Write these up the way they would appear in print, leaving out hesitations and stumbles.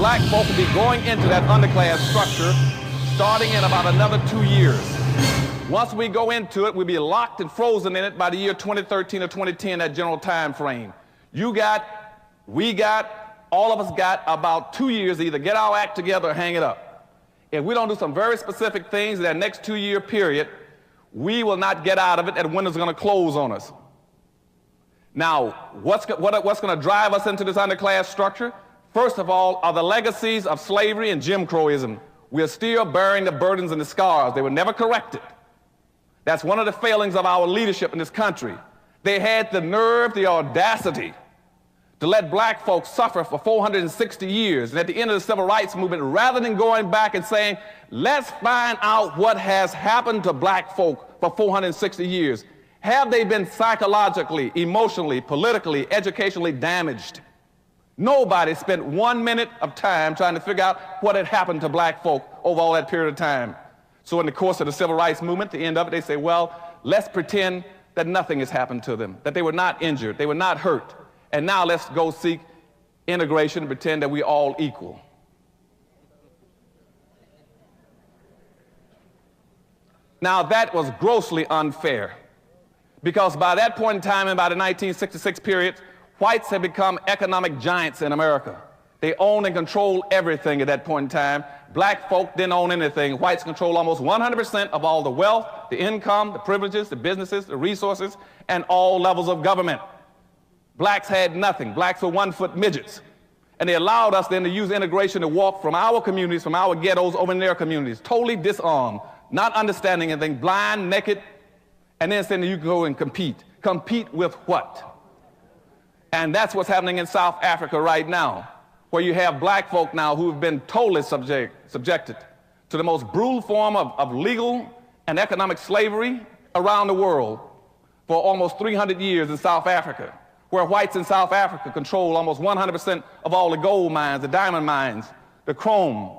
black folk will be going into that underclass structure starting in about another 2 years. Once we go into it, we'll be locked and frozen in it by the year 2013 or 2010, that general time frame. You got, we got, all of us got about 2 years to either get our act together or hang it up. If we don't do some very specific things in that next 2 year period, we will not get out of it, and the window's going to close on us. Now, what's going to drive us into this underclass structure? First of all, are the legacies of slavery and Jim Crowism. We are still bearing the burdens and the scars. They were never corrected. That's one of the failings of our leadership in this country. They had the nerve, the audacity to let black folks suffer for 460 years. And at the end of the civil rights movement, rather than going back and saying, let's find out what has happened to black folk for 460 years. Have they been psychologically, emotionally, politically, educationally damaged? Nobody spent 1 minute of time trying to figure out what had happened to black folk over all that period of time. So in the course of the civil rights movement, at the end of it, they say, well, let's pretend that nothing has happened to them, that they were not injured, they were not hurt. And now let's go seek integration and pretend that we're all equal. Now that was grossly unfair, because by that point in time and by the 1966 period, whites had become economic giants in America. They owned and controlled everything at that point in time. Black folk didn't own anything. Whites controlled almost 100% of all the wealth, the income, the privileges, the businesses, the resources, and all levels of government. Blacks had nothing. Blacks were 1-foot midgets. And they allowed us then to use integration to walk from our communities, from our ghettos over in their communities, totally disarmed, not understanding anything, blind, naked, and then saying that you can go and compete. Compete with what? And that's what's happening in South Africa right now, where you have black folk now who have been totally subjected to the most brutal form of legal and economic slavery around the world for almost 300 years in South Africa, where whites in South Africa control almost 100% of all the gold mines, the diamond mines, the chrome,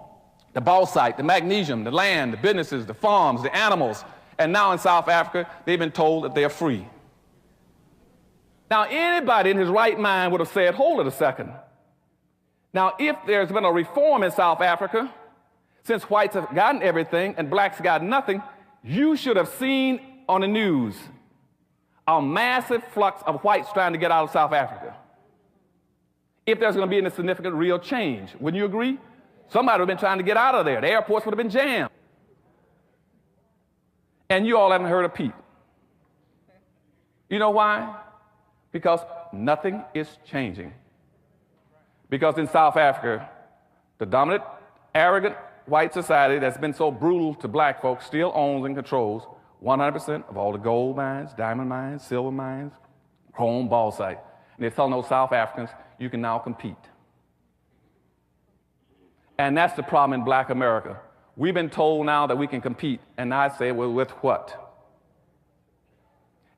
the bauxite, the magnesium, the land, the businesses, the farms, the animals. And now in South Africa, they've been told that they are free. Now, anybody in his right mind would have said, hold it a second. Now, if there's been a reform in South Africa, since whites have gotten everything and blacks got nothing, you should have seen on the news a massive flux of whites trying to get out of South Africa. If there's going to be any significant real change, wouldn't you agree? Somebody would have been trying to get out of there. The airports would have been jammed. And you all haven't heard a peep. You know why? Because nothing is changing. Because in South Africa, the dominant, arrogant white society that's been so brutal to black folks still owns and controls 100% of all the gold mines, diamond mines, silver mines, chrome, bauxite. And they're telling those South Africans, you can now compete. And that's the problem in black America. We've been told now that we can compete, and I say, well, with what?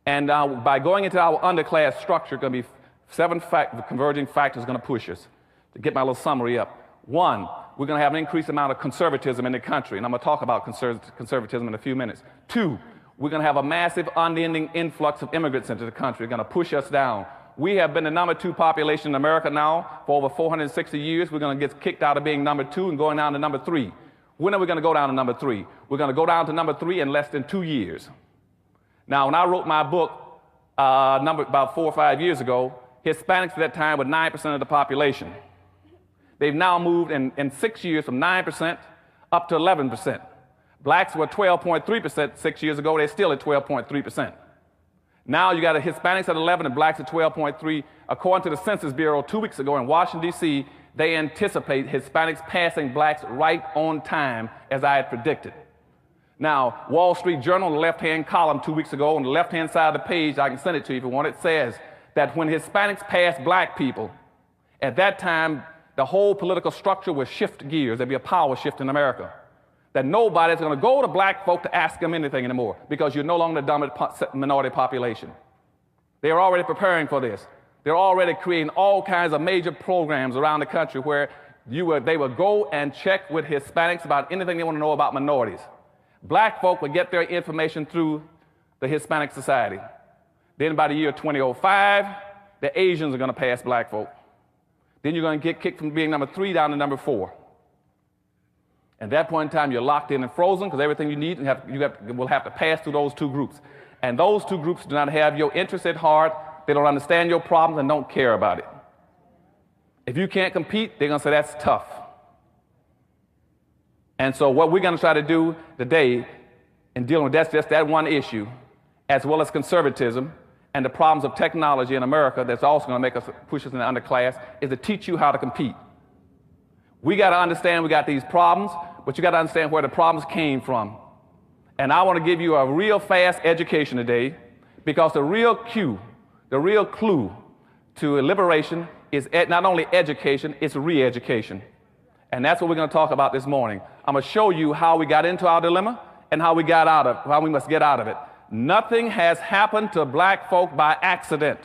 And by going into our underclass structure, going to be 7 converging factors going to push us. To get my little summary up. 1, we're going to have an increased amount of conservatism in the country, and I'm going to talk about conservatism in a few minutes. 2, we're going to have a massive, unending influx of immigrants into the country, going to push us down. We have been the number 2 population in America now for over 460 years. We're going to get kicked out of being number 2 and going down to number 3. When are we going to go down to number 3? We're going to go down to number 3 in less than 2 years. Now, when I wrote my book about 4 or 5 years ago, Hispanics at that time were 9% of the population. They've now moved in 6 years from 9% up to 11%. Blacks were 12.3% 6 years ago. They're still at 12.3%. Now you got Hispanics at 11 and blacks at 12.3. According to the Census Bureau 2 weeks ago in Washington, D.C., they anticipate Hispanics passing blacks right on time, as I had predicted. Now, Wall Street Journal, the left-hand column 2 weeks ago, on the left-hand side of the page, I can send it to you if you want, it says that when Hispanics pass black people, at that time, the whole political structure will shift gears. There'll be a power shift in America. That nobody's going to go to black folk to ask them anything anymore because you're no longer the dominant minority population. They're already preparing for this. They're already creating all kinds of major programs around the country where they will go and check with Hispanics about anything they want to know about minorities. Black folk will get their information through the Hispanic Society. Then by the year 2005, the Asians are going to pass black folk. Then you're going to get kicked from being number 3 down to number 4. At that point in time, you're locked in and frozen because everything you need will have to pass through those 2 groups. And those 2 groups do not have your interests at heart. They don't understand your problems and don't care about it. If you can't compete, they're going to say that's tough. And so what we're going to try to do today in dealing with just that one issue, as well as conservatism and the problems of technology in America that's also going to make us push us in the underclass, is to teach you how to compete. We got to understand we got these problems, but you got to understand where the problems came from. And I want to give you a real fast education today, because the real clue to liberation is not only education, it's re-education. And that's what we're going to talk about this morning. I'm going to show you how we got into our dilemma and how we must get out of it. Nothing has happened to black folk by accident.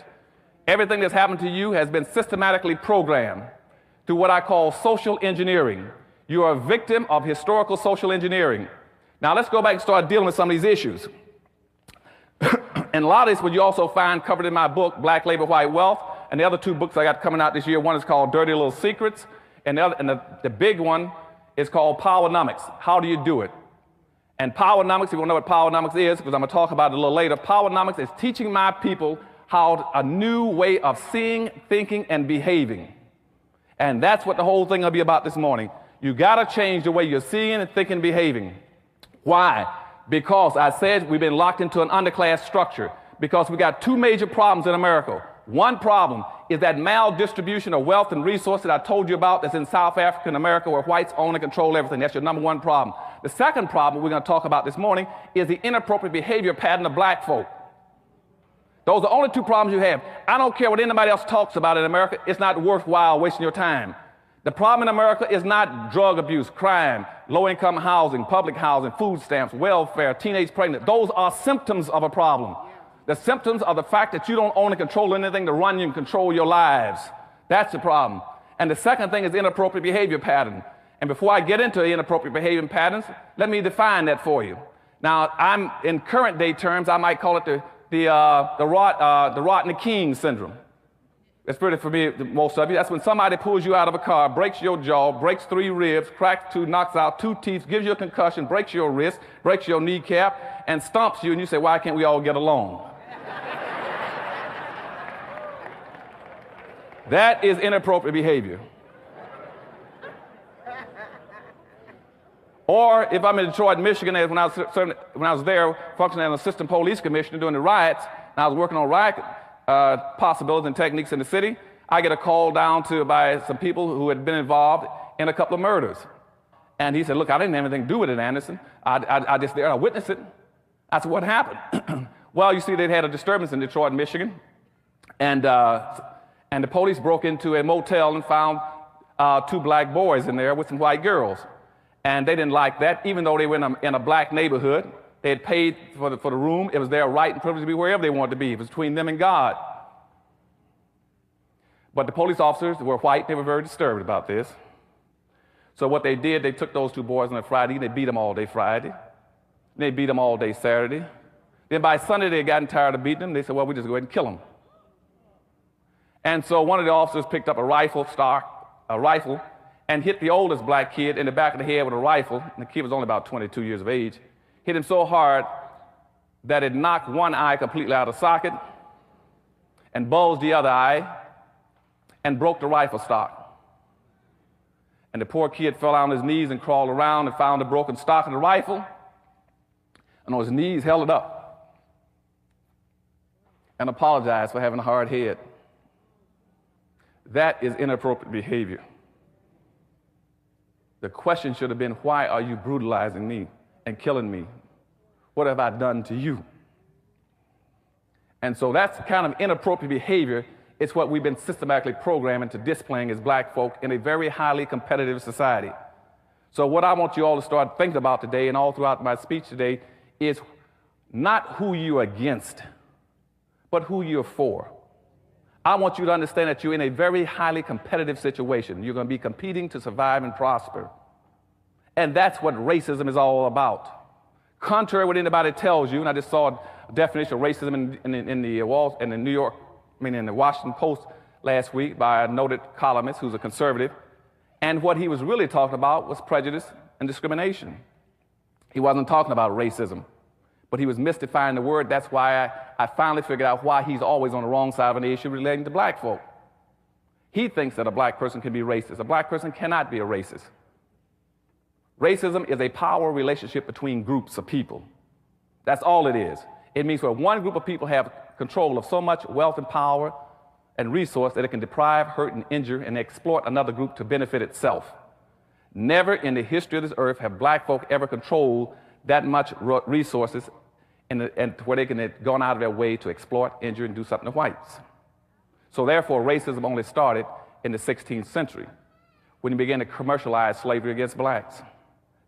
Everything that's happened to you has been systematically programmed through what I call social engineering. You are a victim of historical social engineering. Now let's go back and start dealing with some of these issues. And a lot of this would you also find covered in my book, Black Labor, White Wealth, and the other 2 books I got coming out this year. One is called Dirty Little Secrets, and the big one is called Powernomics. How do you do it? And Powernomics, if you want to know what Powernomics is, because I'm going to talk about it a little later, Powernomics is teaching my people a new way of seeing, thinking, and behaving. And that's what the whole thing will be about this morning. You got to change the way you're seeing and thinking and behaving. Why? Because I said we've been locked into an underclass structure, because we got 2 major problems in America. One problem is that maldistribution of wealth and resources that I told you about that's in South Africa and America, where whites own and control everything. That's your number 1 problem. The second problem we're going to talk about this morning is the inappropriate behavior pattern of black folk. Those are the only 2 problems you have. I don't care what anybody else talks about in America. It's not worthwhile wasting your time. The problem in America is not drug abuse, crime, low-income housing, public housing, food stamps, welfare, teenage pregnancy. Those are symptoms of a problem. The symptoms are the fact that you don't own and control anything to run you and control your lives. That's the problem. And the second thing is inappropriate behavior pattern. And before I get into inappropriate behavior patterns, let me define that for you. Now, in current day terms, I might call it the Rodney King syndrome. It's pretty familiar to most of you. That's when somebody pulls you out of a car, breaks your jaw, breaks 3 ribs, cracks 2, knocks out 2 teeth, gives you a concussion, breaks your wrist, breaks your kneecap, and stomps you, and you say, why can't we all get along? That is inappropriate behavior. Or if I'm in Detroit, Michigan, when I was there functioning as an assistant police commissioner during the riots, and I was working on riot possibilities and techniques in the city, I get a call down by some people who had been involved in a couple of murders. And he said, look, I didn't have anything to do with it, Anderson. I just there, I witnessed it. I said, what happened? Well, you see, they'd had a disturbance in Detroit, Michigan, and the police broke into a motel and found 2 black boys in there with some white girls. And they didn't like that, even though they were in a black neighborhood. They had paid for the room. It was their right and privilege to be wherever they wanted to be. It was between them and God. But the police officers were white. They were very disturbed about this. So what they did, they took those 2 boys on a Friday, and they beat them all day Friday. And they beat them all day Saturday. Then by Sunday, they had gotten tired of beating them. They said, well, we just go ahead and kill them. And so one of the officers picked up a rifle, and hit the oldest black kid in the back of the head with a rifle. And the kid was only about 22 years of age. Hit him so hard that it knocked one eye completely out of socket and bulged the other eye and broke the rifle stock. And the poor kid fell on his knees and crawled around and found the broken stock of the rifle, and on his knees held it up and apologized for having a hard head. That is inappropriate behavior. The question should have been, why are you brutalizing me and killing me? What have I done to you? And so that's kind of inappropriate behavior. It's what we've been systematically programming to displaying as black folk in a very highly competitive society. So what I want you all to start thinking about today and all throughout my speech today is not who you're against, but who you're for. I want you to understand that you're in a very highly competitive situation. You're going to be competing to survive and prosper. And that's what racism is all about. Contrary to what anybody tells you, and I just saw a definition of racism in the Washington Post last week by a noted columnist who's a conservative, and what he was really talking about was prejudice and discrimination. He wasn't talking about racism, but he was mystifying the word. That's why I finally figured out why he's always on the wrong side of an issue relating to black folk. He thinks that a black person can be racist. A black person cannot be a racist. Racism is a power relationship between groups of people. That's all it is. It means where one group of people have control of so much wealth and power and resource that it can deprive, hurt, and injure and exploit another group to benefit itself. Never in the history of this earth have black folk ever controlled that much resources and where they can have gone out of their way to exploit, injure, and do something to whites. So therefore, racism only started in the 16th century when you began to commercialize slavery against blacks.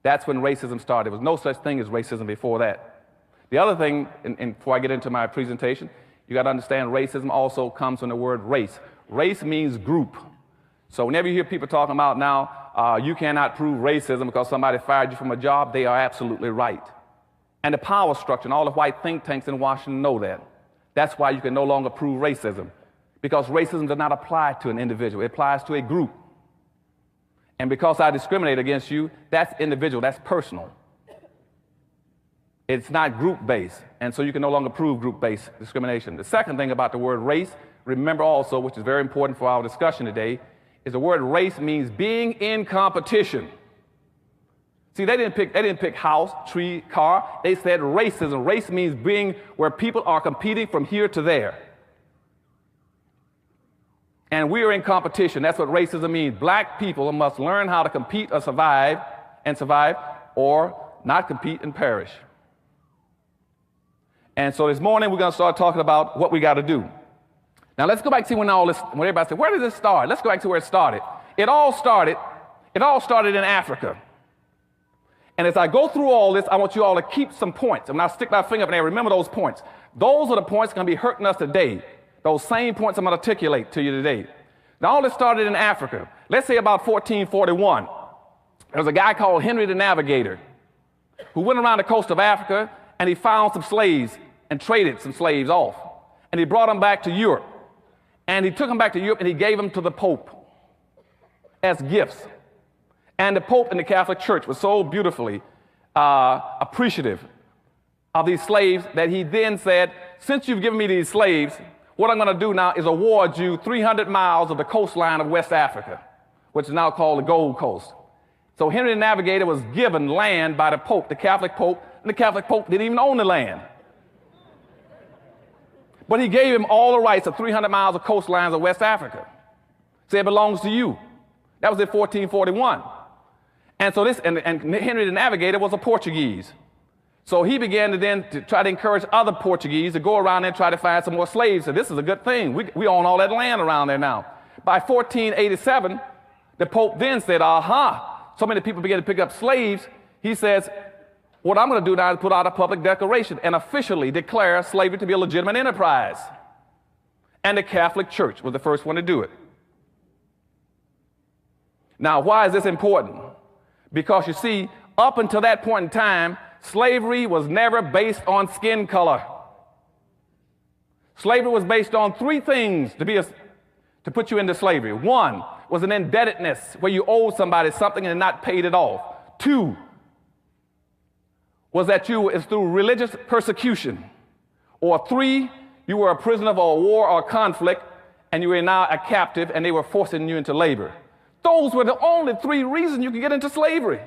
That's when racism started. There was no such thing as racism before that. The other thing, and before I get into my presentation, you got to understand racism also comes from the word race. Race means group. So whenever you hear people talking about now, you cannot prove racism because somebody fired you from a job, they are absolutely right. And the power structure and all the white think tanks in Washington know that. That's why you can no longer prove racism, because racism does not apply to an individual. It applies to a group. And because I discriminate against you, that's individual, that's personal. It's not group-based, and so you can no longer prove group-based discrimination. The second thing about the word race, remember also, which is very important for our discussion today, is the word race means being in competition. See, they didn't pick house, tree, car. They said racism. Race means being where people are competing from here to there. And we are in competition. That's what racism means. Black people must learn how to compete or survive, or not compete and perish. And so this morning we're going to start talking about what we got to do. Now let's go back to see when everybody said, where did this start? Let's go back to where it started. It all started in Africa. And as I go through all this, I want you all to keep some points. And when I stick my finger up in there, remember those points. Those are the points going to be hurting us today. Those same points I'm going to articulate to you today. Now all this started in Africa. Let's say about 1441. There was a guy called Henry the Navigator who went around the coast of Africa and he found some slaves and traded some slaves off. And he brought them back to Europe. And he took them back to Europe and he gave them to the Pope as gifts. And the Pope in the Catholic Church was so beautifully appreciative of these slaves that he then said, since you've given me these slaves, what I'm going to do now is award you 300 miles of the coastline of West Africa, which is now called the Gold Coast. So Henry the Navigator was given land by the Pope, the Catholic Pope, and the Catholic Pope didn't even own the land. But he gave him all the rights of 300 miles of coastlines of West Africa. Say it belongs to you. That was in 1441. And so and Henry the Navigator was a Portuguese. So he began to try to encourage other Portuguese to go around there and try to find some more slaves. So this is a good thing. We own all that land around there now. By 1487, the Pope then said, aha, so many people began to pick up slaves. He says, what I'm going to do now is put out a public declaration and officially declare slavery to be a legitimate enterprise. And the Catholic Church was the first one to do it. Now, why is this important? Because you see, up until that point in time, slavery was never based on skin color. Slavery was based on three things to put you into slavery. One was an indebtedness, where you owed somebody something and not paid it off. Two was that you is through religious persecution. Or three, you were a prisoner of a war or conflict, and you were now a captive, and they were forcing you into labor. Those were the only three reasons you could get into slavery,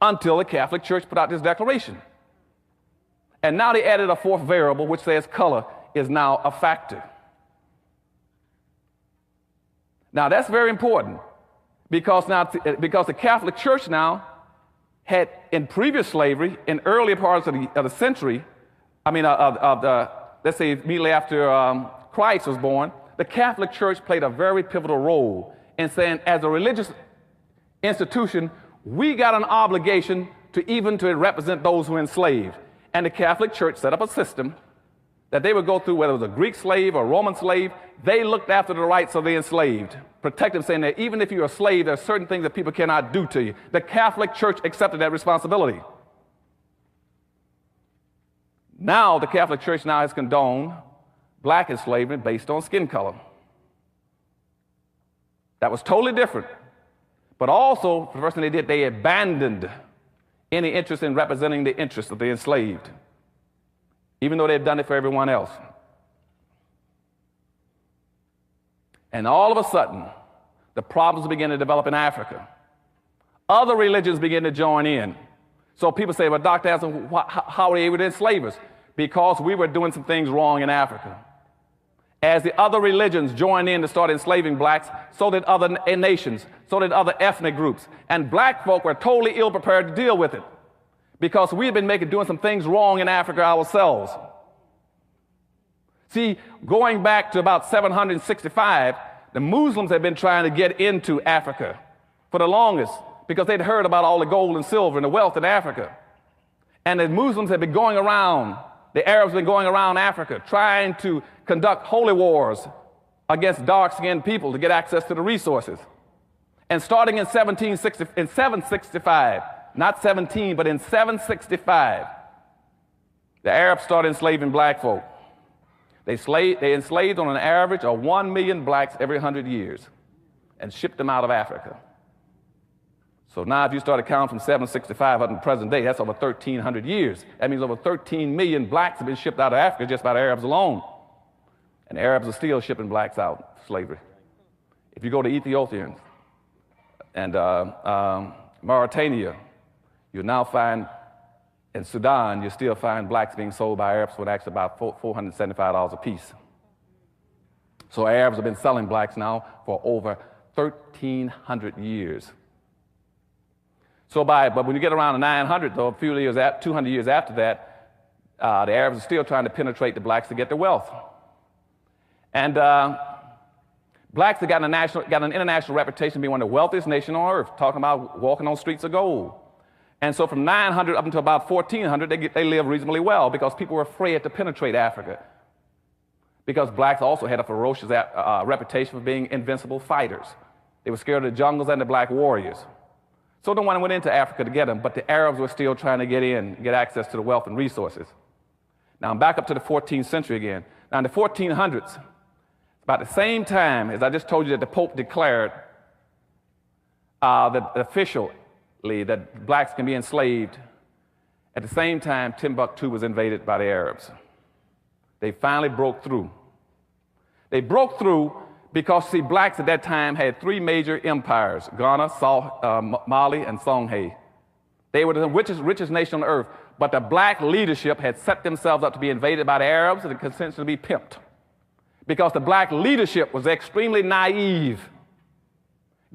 until the Catholic Church put out this declaration. And now they added a fourth variable, which says color is now a factor. Now that's very important, because the Catholic Church now had, in previous slavery, in earlier parts of the century, let's say immediately after Christ was born, the Catholic Church played a very pivotal role in saying, as a religious institution, we got an obligation to represent those who were enslaved. And the Catholic Church set up a system that they would go through, whether it was a Greek slave or a Roman slave. They looked after the rights of the enslaved, protect them, saying that even if you're a slave, there are certain things that people cannot do to you. The Catholic Church accepted that responsibility. Now, the Catholic Church now has condoned black enslavement based on skin color. That was totally different. But also, the first thing they did, they abandoned any interest in representing the interests of the enslaved, even though they'd done it for everyone else. And all of a sudden, the problems began to develop in Africa. Other religions began to join in. So people say, well, Dr. Anson, how were they able to enslave us? Because we were doing some things wrong in Africa. As the other religions joined in to start enslaving blacks, so did other nations, so did other ethnic groups. And black folk were totally ill-prepared to deal with it because we had been doing some things wrong in Africa ourselves. See, going back to about 765, the Muslims had been trying to get into Africa for the longest because they'd heard about all the gold and silver and the wealth in Africa. And the Muslims had been going around, the Arabs had been going around Africa trying to conduct holy wars against dark-skinned people to get access to the resources. And starting in 765, not 17, but in 765, the Arabs started enslaving black folk. They enslaved on an average of 1 million blacks every 100 years and shipped them out of Africa. So now if you start to count from 765 up to the present day, that's over 1,300 years. That means over 13 million blacks have been shipped out of Africa just by the Arabs alone. And Arabs are still shipping blacks out, slavery. If you go to Ethiopia and Mauritania, you'll now find, in Sudan, you still find blacks being sold by Arabs for actually about $475 a piece. So Arabs have been selling blacks now for over 1,300 years. But when you get around the 900, though, 200 years after that, the Arabs are still trying to penetrate the blacks to get their wealth. And blacks have gotten an international reputation of being one of the wealthiest nations on earth, talking about walking on streets of gold. And so from 900 up until about 1400, they lived reasonably well because people were afraid to penetrate Africa. Because blacks also had a ferocious reputation for being invincible fighters. They were scared of the jungles and the black warriors. So no one went into Africa to get them, but the Arabs were still trying to get access to the wealth and resources. Now I'm back up to the 14th century again. Now in the 1400s, about the same time as I just told you that the Pope declared that officially that blacks can be enslaved, at the same time Timbuktu was invaded by the Arabs. They finally broke through. They broke through because, see, blacks at that time had three major empires, Ghana, Mali, and Songhai. They were the richest nation on earth, but the black leadership had set themselves up to be invaded by the Arabs and consented to be pimped. Because the black leadership was extremely naive,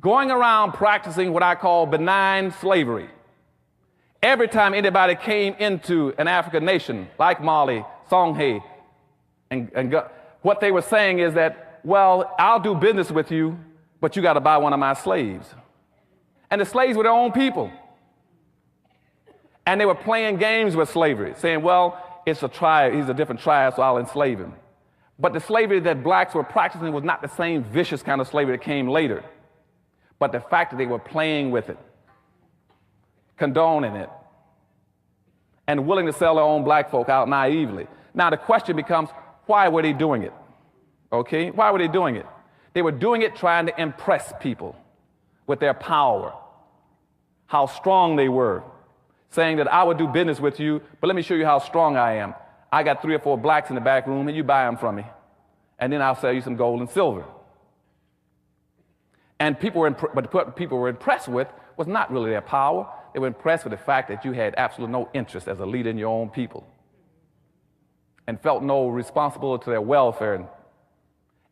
going around practicing what I call benign slavery. Every time anybody came into an African nation, like Mali, Songhai, and what they were saying is that, well, I'll do business with you, but you got to buy one of my slaves. And the slaves were their own people. And they were playing games with slavery, saying, well, it's a tribe, he's a different tribe, so I'll enslave him. But the slavery that blacks were practicing was not the same vicious kind of slavery that came later, but the fact that they were playing with it, condoning it, and willing to sell their own black folk out naively. Now the question becomes, why were they doing it? Okay, why were they doing it? They were doing it trying to impress people with their power, how strong they were, saying that I would do business with you, but let me show you how strong I am. I got 3 or 4 blacks in the back room, and you buy them from me, and then I'll sell you some gold and silver. And what people were impressed with was not really their power. They were impressed with the fact that you had absolutely no interest as a leader in your own people and felt no responsibility to their welfare.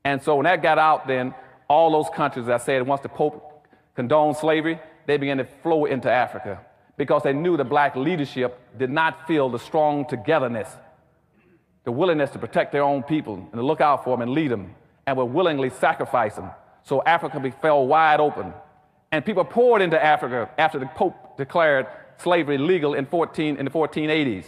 And so when that got out, then all those countries, as I said, once the Pope condoned slavery, they began to flow into Africa because they knew the black leadership did not feel the strong togetherness, the willingness to protect their own people and to look out for them and lead them, and would willingly sacrifice them. So Africa fell wide open. And people poured into Africa after the Pope declared slavery legal in the 1480s.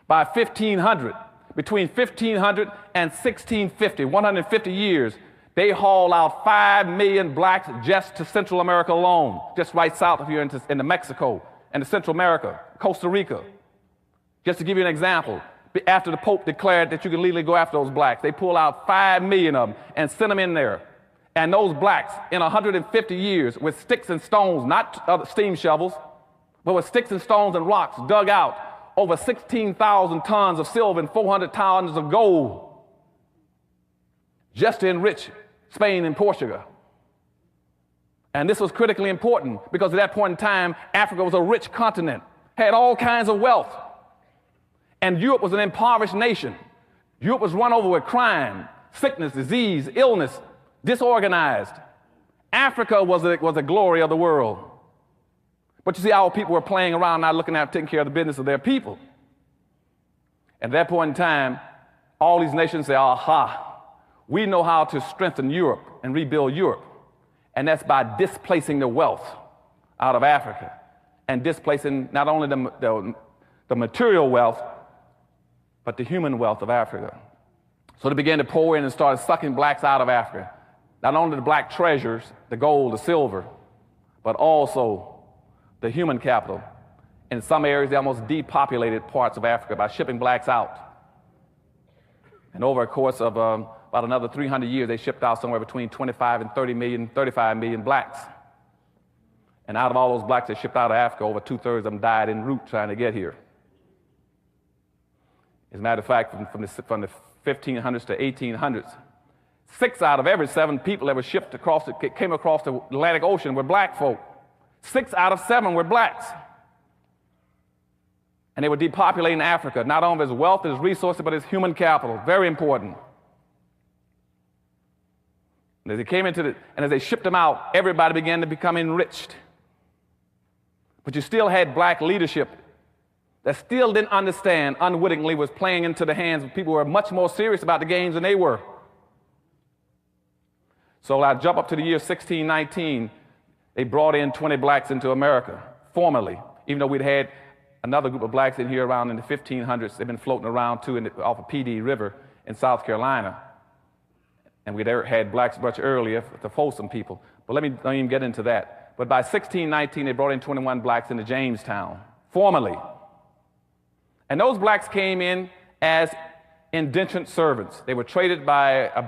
By 1500, between 1500 and 1650, 150 years, they hauled out 5 million blacks just to Central America alone, just right south of here into Mexico and to Central America, Costa Rica. Just to give you an example, after the Pope declared that you can legally go after those blacks, they pulled out 5 million of them and sent them in there. And those blacks in 150 years with sticks and stones, not steam shovels, but with sticks and stones and rocks dug out over 16,000 tons of silver and 400 tons of gold just to enrich Spain and Portugal. And this was critically important because at that point in time, Africa was a rich continent, had all kinds of wealth. And Europe was an impoverished nation. Europe was run over with crime, sickness, disease, illness, disorganized. Africa was the glory of the world. But you see, our people were playing around, not looking at taking care of the business of their people. At that point in time, all these nations say, aha, we know how to strengthen Europe and rebuild Europe. And that's by displacing the wealth out of Africa and displacing not only the material wealth, but the human wealth of Africa. So they began to pour in and started sucking blacks out of Africa. Not only the black treasures, the gold, the silver, but also the human capital. In some areas, they almost depopulated parts of Africa by shipping blacks out. And over a course of about another 300 years, they shipped out somewhere between 25 and 35 million blacks. And out of all those blacks that shipped out of Africa, over 2/3 of them died en route trying to get here. As a matter of fact, from the 1500s to 1800s, 6 out of every 7 people that were shipped came across the Atlantic Ocean were black folk. 6 out of 7 were blacks. And they were depopulating Africa, not only its wealth, its resources, but its human capital. Very important. And as they came and as they shipped them out, everybody began to become enriched. But you still had black leadership that still didn't understand, unwittingly was playing into the hands of people who were much more serious about the games than they were. So I jump up to the year 1619. They brought in 20 blacks into America, formally, even though we'd had another group of blacks in here around in the 1500s. They've been floating around, too, off of PD River in South Carolina. And we'd had blacks much earlier, the Folsom people. But let me don't even get into that. But by 1619, they brought in 21 blacks into Jamestown, formally. And those blacks came in as indentured servants. They were traded by a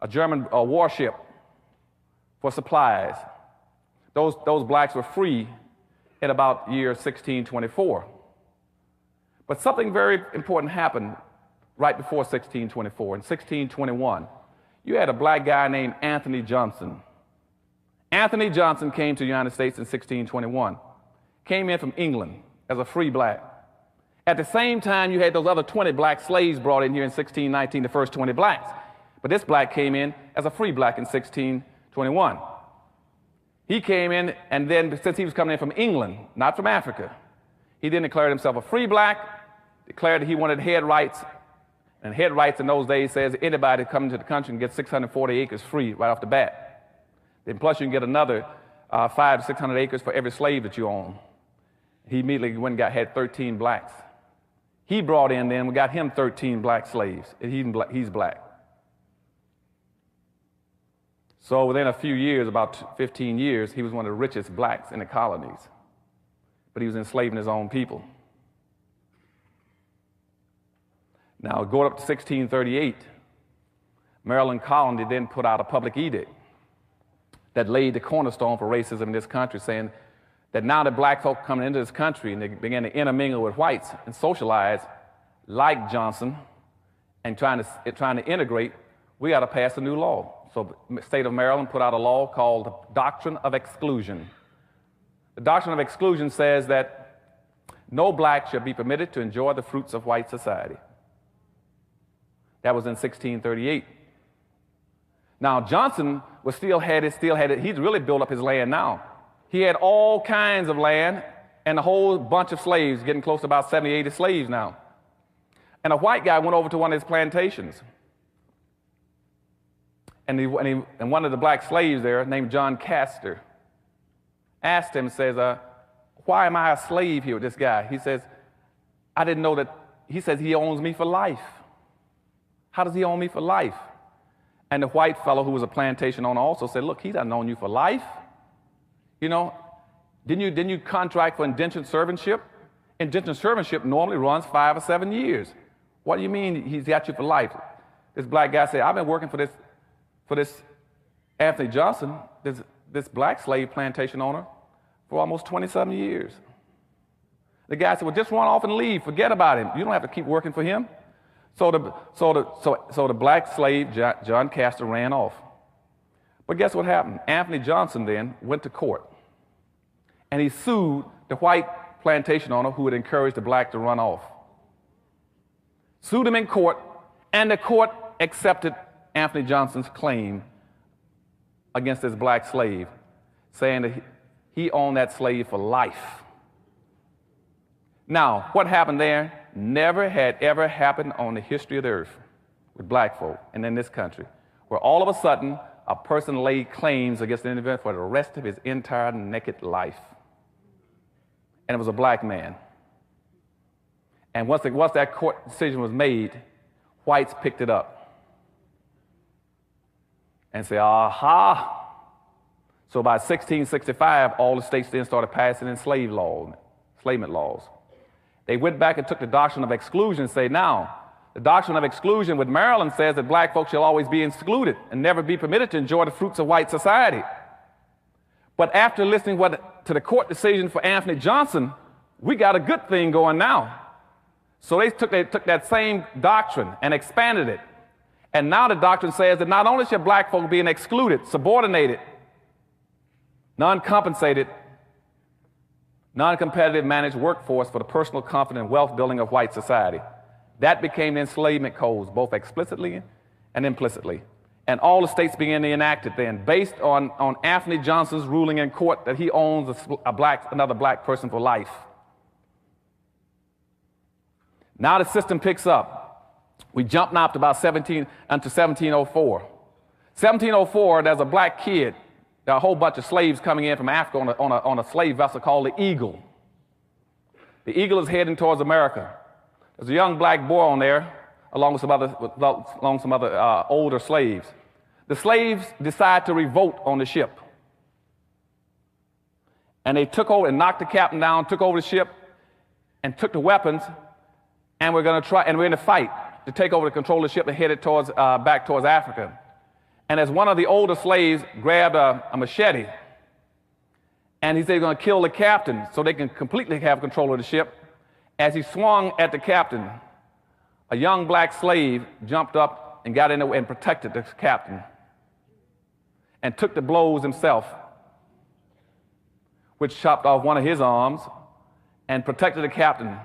German warship for supplies. Those blacks were free in about year 1624. But something very important happened right before 1624. In 1621, you had a black guy named Anthony Johnson. Anthony Johnson came to the United States in 1621, came in from England as a free black. At the same time, you had those other 20 black slaves brought in here in 1619, the first 20 blacks. But this black came in as a free black in 1621. He came in, and then since he was coming in from England, not from Africa, he then declared himself a free black, declared that he wanted head rights. And head rights in those days says anybody coming to the country can get 640 acres free right off the bat. Then plus you can get another 500 to 600 acres for every slave that you own. He immediately went and had 13 blacks. He brought in then, we got him 13 black slaves. And he's black. So within a few years, about 15 years, he was one of the richest blacks in the colonies. But he was enslaving his own people. Now, going up to 1638, Maryland colony then put out a public edict that laid the cornerstone for racism in this country, saying that now that black folk coming into this country and they began to intermingle with whites and socialize like Johnson and trying to integrate, we got to pass a new law. So the state of Maryland put out a law called the Doctrine of Exclusion. The Doctrine of Exclusion says that no black shall be permitted to enjoy the fruits of white society. That was in 1638. Now, Johnson still had it. He'd really built up his land now. He had all kinds of land and a whole bunch of slaves, getting close to about 70, 80 slaves now. And a white guy went over to one of his plantations. And one of the black slaves there, named John Castor, asked him, says, why am I a slave here with this guy? He says, I didn't know that. He says he owns me for life. How does he own me for life? And the white fellow who was a plantation owner also said, look, he doesn't own you for life. You know, didn't you contract for indentured servantship? Indentured servantship normally runs 5 or 7 years. What do you mean he's got you for life? This black guy said, I've been working for this for this Anthony Johnson, this black slave plantation owner, for almost 27 years. The guy said, well, just run off and leave. Forget about him. You don't have to keep working for him. So the black slave, John Castor, ran off. But guess what happened? Anthony Johnson then went to court, and he sued the white plantation owner who had encouraged the black to run off. Sued him in court, and the court accepted Anthony Johnson's claim against this black slave, saying that he owned that slave for life. Now, what happened there never had ever happened on the history of the earth with black folk and in this country, where all of a sudden a person laid claims against an individual for the rest of his entire naked life. And it was a black man. And once that court decision was made, whites picked it up and said, aha. So by 1665, all the states then started passing enslavement laws. They went back and took the doctrine of exclusion and say, now, the doctrine of exclusion with Maryland says that black folks shall always be excluded and never be permitted to enjoy the fruits of white society. But after listening to the court decision for Anthony Johnson, we got a good thing going now. So they took that same doctrine and expanded it. And now the doctrine says that not only should black folk be excluded, subordinated, non-compensated, non-competitive managed workforce for the personal comfort and wealth building of white society. That became the enslavement codes, both explicitly and implicitly. And all the states began to enact it then, based on Anthony Johnson's ruling in court that he owns another black person for life. Now the system picks up. We jump now to about 1704. 1704, there's a black kid. There are a whole bunch of slaves coming in from Africa on a slave vessel called the Eagle. The Eagle is heading towards America. There's a young black boy on there, along with some other older slaves. The slaves decide to revolt on the ship. And they took over and knocked the captain down, took over the ship, and took the weapons, and we're in a fight to take over the control of the ship and head it back towards Africa. And as one of the older slaves grabbed a machete, and he said he's going to kill the captain so they can completely have control of the ship, as he swung at the captain, a young black slave jumped up and got in there and protected the captain and took the blows himself, which chopped off one of his arms and protected the captain.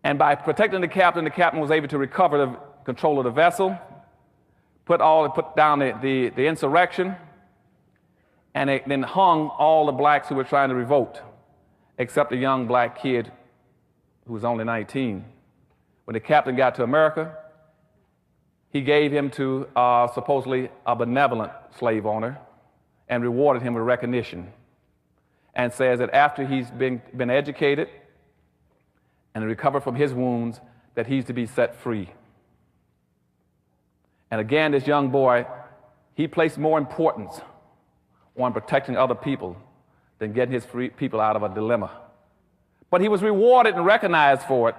And by protecting the captain was able to recover the control of the vessel, put down the insurrection, and they then hung all the blacks who were trying to revolt, except a young black kid who was only 19. When the captain got to America, he gave him to supposedly a benevolent slave owner and rewarded him with recognition, and says that after he's been educated and recovered from his wounds, that he's to be set free. And again, this young boy, he placed more importance on protecting other people than getting his people out of a dilemma. But he was rewarded and recognized for it.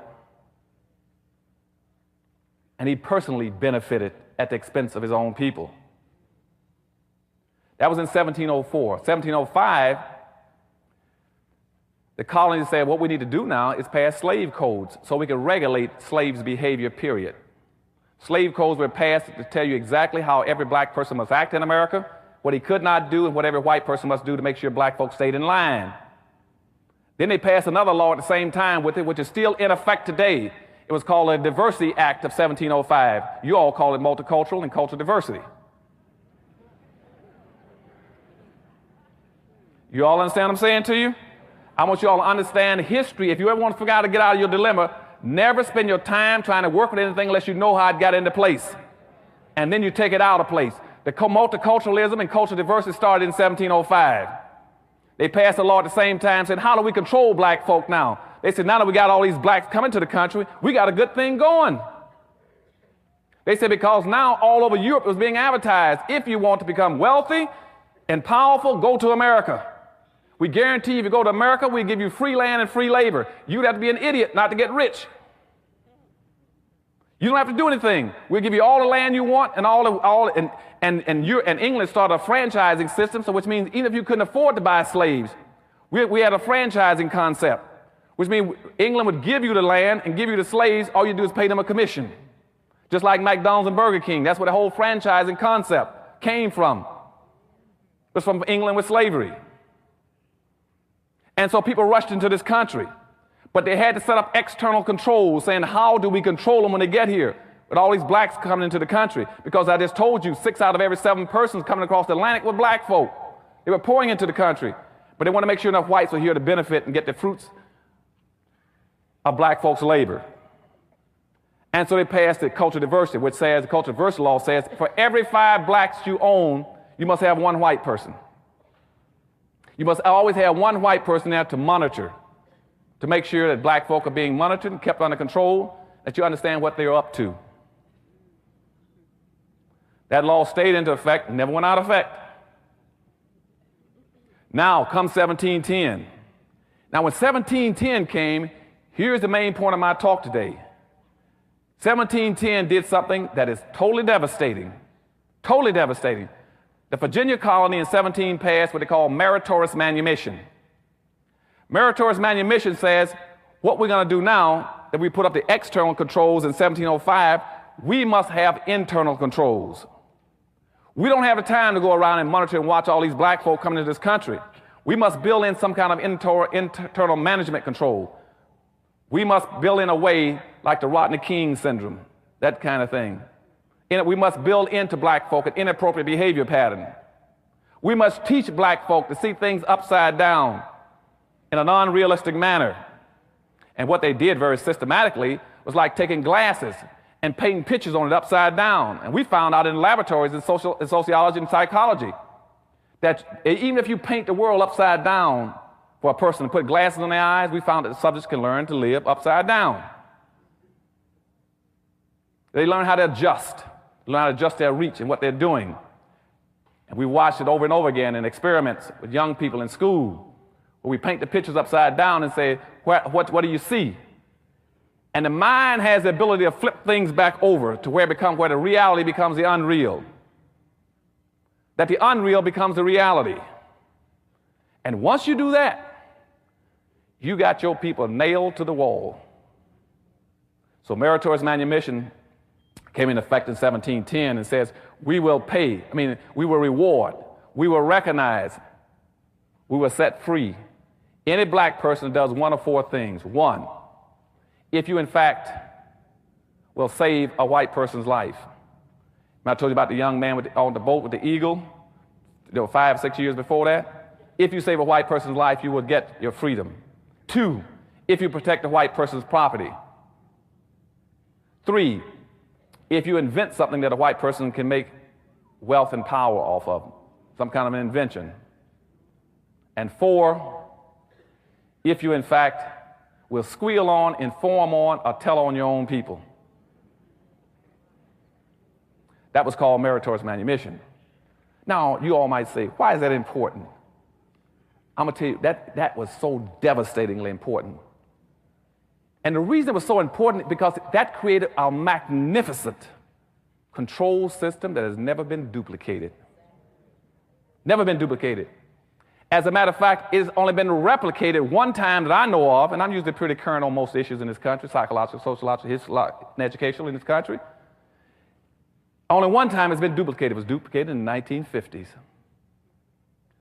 And he personally benefited at the expense of his own people. That was in 1704. 1705, the colonies said, what we need to do now is pass slave codes so we can regulate slaves' behavior, period. Slave codes were passed to tell you exactly how every black person must act in America, what he could not do, and what every white person must do to make sure black folks stayed in line. Then they passed another law at the same time with it, which is still in effect today. It was called the Diversity Act of 1705. You all call it multicultural and cultural diversity. You all understand what I'm saying to you? I want you all to understand history. If you ever want to figure out how to get out of your dilemma, never spend your time trying to work with anything unless you know how it got into place. And then you take it out of place. The multiculturalism and cultural diversity started in 1705. They passed a law at the same time saying, how do we control black folk now? They said, now that we got all these blacks coming to the country, we got a good thing going. They said, because now all over Europe it was being advertised, if you want to become wealthy and powerful, go to America. We guarantee if you go to America, we give you free land and free labor. You'd have to be an idiot not to get rich. You don't have to do anything. We'll give you all the land you want and England started a franchising system, so which means even if you couldn't afford to buy slaves, we had a franchising concept, which means England would give you the land and give you the slaves. All you do is pay them a commission. Just like McDonald's and Burger King. That's where the whole franchising concept came from. It was from England with slavery. And so people rushed into this country. But they had to set up external controls, saying, how do we control them when they get here? With all these blacks coming into the country. Because I just told you, 6 out of every 7 persons coming across the Atlantic were black folk. They were pouring into the country. But they want to make sure enough whites were here to benefit and get the fruits of black folks' labor. And so they passed the cultural diversity, which says, the cultural diversity law says, for every 5 blacks you own, you must have 1 white person. You must always have 1 white person there to monitor, to make sure that black folk are being monitored and kept under control, that you understand what they're up to. That law stayed into effect, never went out of effect. Now, come 1710. Now, when 1710 came, here's the main point of my talk today. 1710 did something that is totally devastating. Totally devastating. The Virginia colony in 17 passed what they call meritorious manumission. Meritorious manumission says, what we're going to do now that we put up the external controls in 1705, we must have internal controls. We don't have the time to go around and monitor and watch all these black folk coming into this country. We must build in some kind of internal management control. We must build in a way like the Rodney King syndrome, that kind of thing. We must build into black folk an inappropriate behavior pattern. We must teach black folk to see things upside down in a non-realistic manner. And what they did very systematically was like taking glasses and painting pictures on it upside down. And we found out in laboratories in sociology and psychology that even if you paint the world upside down for a person to put glasses on their eyes, we found that the subjects can learn to live upside down. They learn how to adjust, learn how to adjust their reach and what they're doing. And we watched it over and over again in experiments with young people in school, where we paint the pictures upside down and say, what do you see? And the mind has the ability to flip things back over to where the reality becomes the unreal. That the unreal becomes the reality. And once you do that, you got your people nailed to the wall. So meritorious manumission came into effect in 1710 and says, we will reward, we will recognize, we will set free any black person does 1 of 4 things. 1, if you in fact will save a white person's life. I told you about the young man on the boat with the eagle. There were 5 or 6 years before that. If you save a white person's life, you will get your freedom. 2, if you protect a white person's property. 3, if you invent something that a white person can make wealth and power off of, some kind of an invention. And 4, if you in fact will squeal on, inform on, or tell on your own people. That was called meritorious manumission. Now, you all might say, why is that important? I'm going to tell you, that was so devastatingly important. And the reason it was so important because that created a magnificent control system that has never been duplicated. Never been duplicated. As a matter of fact, it's only been replicated 1 time that I know of, and I'm usually pretty current on most issues in this country, psychological, sociological, historical, and educational in this country. Only 1 time it's been duplicated. It was duplicated in the 1950s.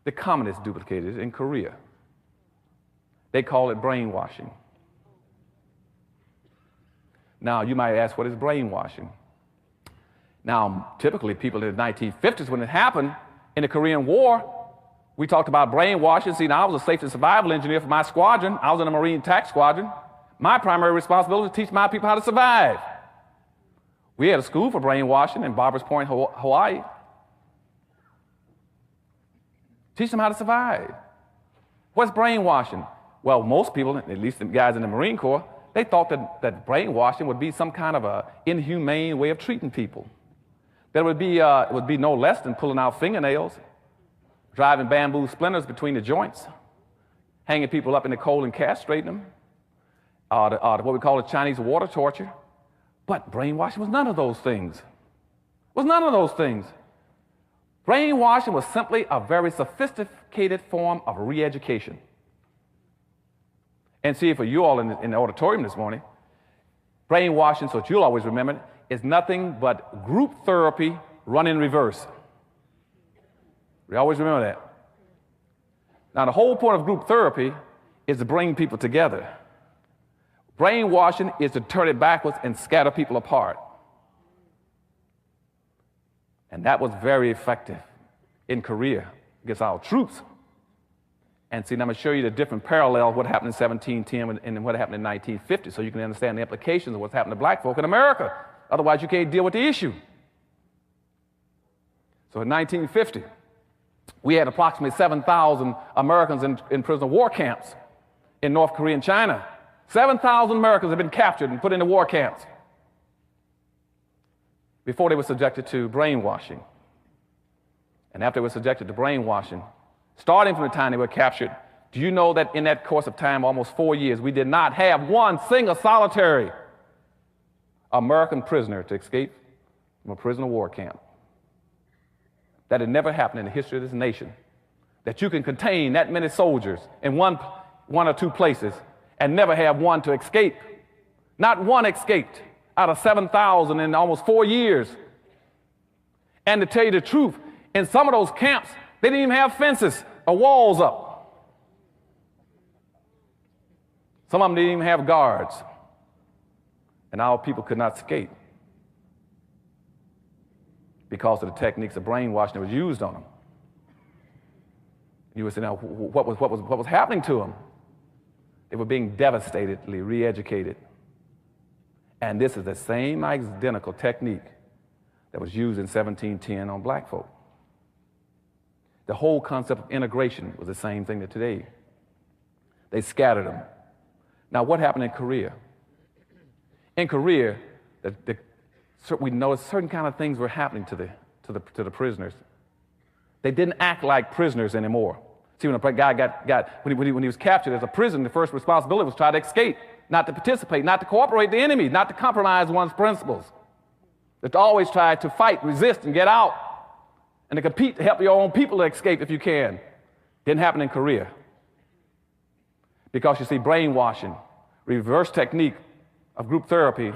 The communists duplicated it in Korea. They call it brainwashing. Now, you might ask, what is brainwashing? Now, typically, people in the 1950s, when it happened in the Korean War, we talked about brainwashing. See, now I was a safety and survival engineer for my squadron. I was in a Marine attack squadron. My primary responsibility was to teach my people how to survive. We had a school for brainwashing in Barbers Point, Hawaii. Teach them how to survive. What's brainwashing? Well, most people, at least the guys in the Marine Corps, they thought that brainwashing would be some kind of a inhumane way of treating people. That it would be no less than pulling out fingernails, driving bamboo splinters between the joints, hanging people up in the cold and castrating them, what we call the Chinese water torture, But brainwashing was none of those things. Was none of those things. Brainwashing was simply a very sophisticated form of re-education. And see, for you all in the auditorium this morning, brainwashing, so that you'll always remember, is nothing but group therapy run in reverse. We always remember that. Now, the whole point of group therapy is to bring people together. Brainwashing is to turn it backwards and scatter people apart. And that was very effective in Korea against our troops. And see, now I'm going to show you the different parallels of what happened in 1710 and what happened in 1950, so you can understand the implications of what's happened to black folk in America. Otherwise, you can't deal with the issue. So in 1950, we had approximately 7,000 Americans in prisoner of war camps in North Korea and China. 7,000 Americans have been captured and put into war camps before they were subjected to brainwashing. And after they were subjected to brainwashing, starting from the time they were captured, do you know that in that course of time, almost 4 years, we did not have one single solitary American prisoner to escape from a prisoner of war camp? That had never happened in the history of this nation, that you can contain that many soldiers in one or two places and never have one to escape. Not one escaped out of 7,000 in almost 4 years. And to tell you the truth, in some of those camps, they didn't even have fences or walls up. Some of them didn't even have guards. And our people could not escape because of the techniques of brainwashing that was used on them. You would say, now, what was happening to them? They were being devastatedly re-educated. And this is the same identical technique that was used in 1710 on black folk. The whole concept of integration was the same thing that today. They scattered them. Now, what happened in Korea? In Korea, we noticed certain kind of things were happening to the prisoners. They didn't act like prisoners anymore. See, when a guy when he was captured as a prisoner, the first responsibility was to try to escape, not to participate, not to cooperate with the enemy, not to compromise one's principles. But to always try to fight, resist, and get out, and to compete to help your own people to escape if you can. Didn't happen in Korea. Because you see, brainwashing, reverse technique of group therapy,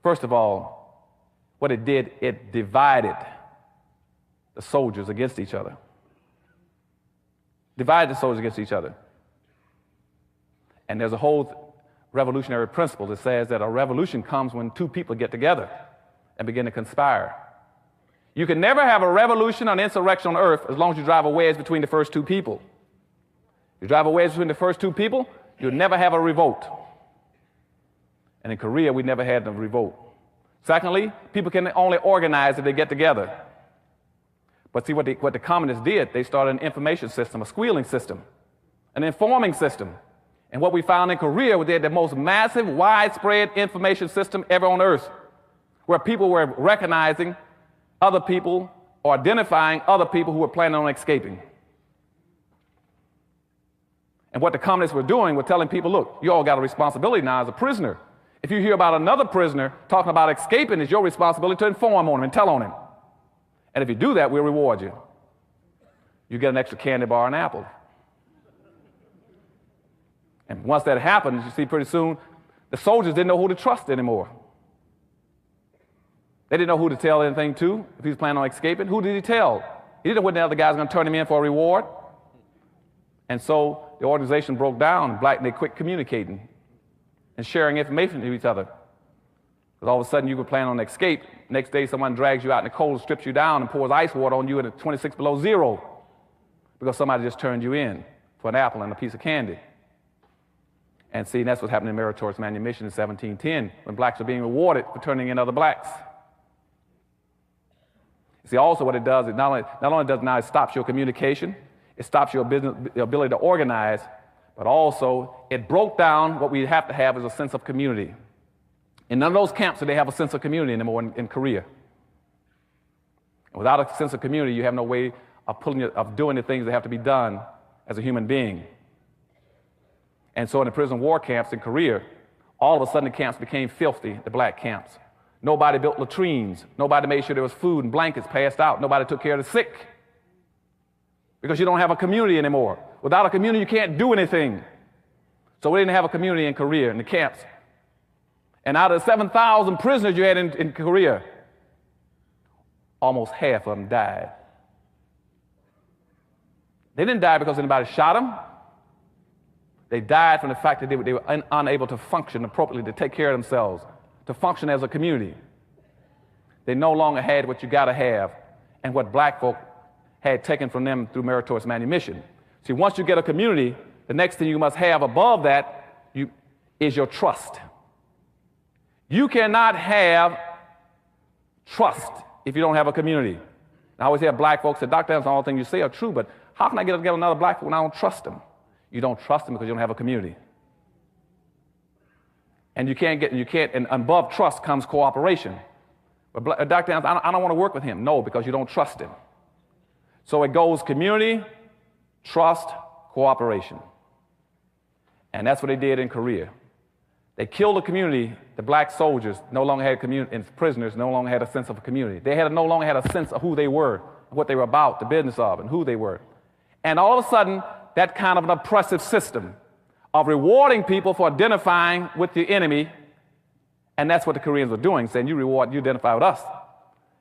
first of all, what it did, it divided the soldiers against each other. Divided the soldiers against each other. And there's a whole revolutionary principle that says that a revolution comes when two people get together and begin to conspire. You can never have a revolution or an insurrection on earth as long as you drive a wedge between the first two people. If you drive a wedge between the first two people, you'll never have a revolt. And in Korea, we never had a revolt. Secondly, people can only organize if they get together. But see, what the communists did, they started an information system, a squealing system, an informing system. And what we found in Korea was they had the most massive, widespread information system ever on earth, where people were recognizing other people or identifying other people who were planning on escaping. And what the communists were doing was telling people, look, you all got a responsibility now as a prisoner. If you hear about another prisoner talking about escaping, it's your responsibility to inform on him and tell on him. And if you do that, we'll reward you. You get an extra candy bar and apple. And once that happens, you see pretty soon, the soldiers didn't know who to trust anymore. They didn't know who to tell anything to if he was planning on escaping. Who did he tell? He didn't know when the other guy was going to turn him in for a reward. And so the organization broke down, and they quit communicating and sharing information to each other. Because all of a sudden you were planning on escape. Next day someone drags you out in the cold, strips you down, and pours ice water on you at 26 below zero because somebody just turned you in for an apple and a piece of candy. And see, that's what happened in meritorious manumission in 1710 when blacks were being rewarded for turning in other blacks. See, also what it does is not only does it stops your communication, it stops your ability to organize, but also it broke down what we have to have as a sense of community. In none of those camps do they have a sense of community anymore in Korea. And without a sense of community, you have no way of doing the things that have to be done as a human being. And so in the prison war camps in Korea, all of a sudden the camps became filthy, the black camps. Nobody built latrines. Nobody made sure there was food and blankets passed out. Nobody took care of the sick. Because you don't have a community anymore. Without a community, you can't do anything. So we didn't have a community in Korea, in the camps. And out of the 7,000 prisoners you had in Korea, almost half of them died. They didn't die because anybody shot them. They died from the fact that they were unable to function appropriately, to take care of themselves, to function as a community. They no longer had what you got to have and what black folk had taken from them through meritorious manumission. See, once you get a community, the next thing you must have above that is your trust. You cannot have trust if you don't have a community. I always hear black folks say, Dr. Evans, all the things you say are true, but how can I get together another black folk when I don't trust them? You don't trust them because you don't have a community. And and above trust comes cooperation. But Dr. Evans, I don't want to work with him. No, because you don't trust him. So it goes community, trust, cooperation. And that's what they did in Korea. They killed the community. The black soldiers no longer had community, and prisoners no longer had a sense of a community. They no longer had a sense of who they were, what they were about, the business of, and who they were. And all of a sudden, that kind of an oppressive system of rewarding people for identifying with the enemy, and that's what the Koreans were doing, saying you identify with us,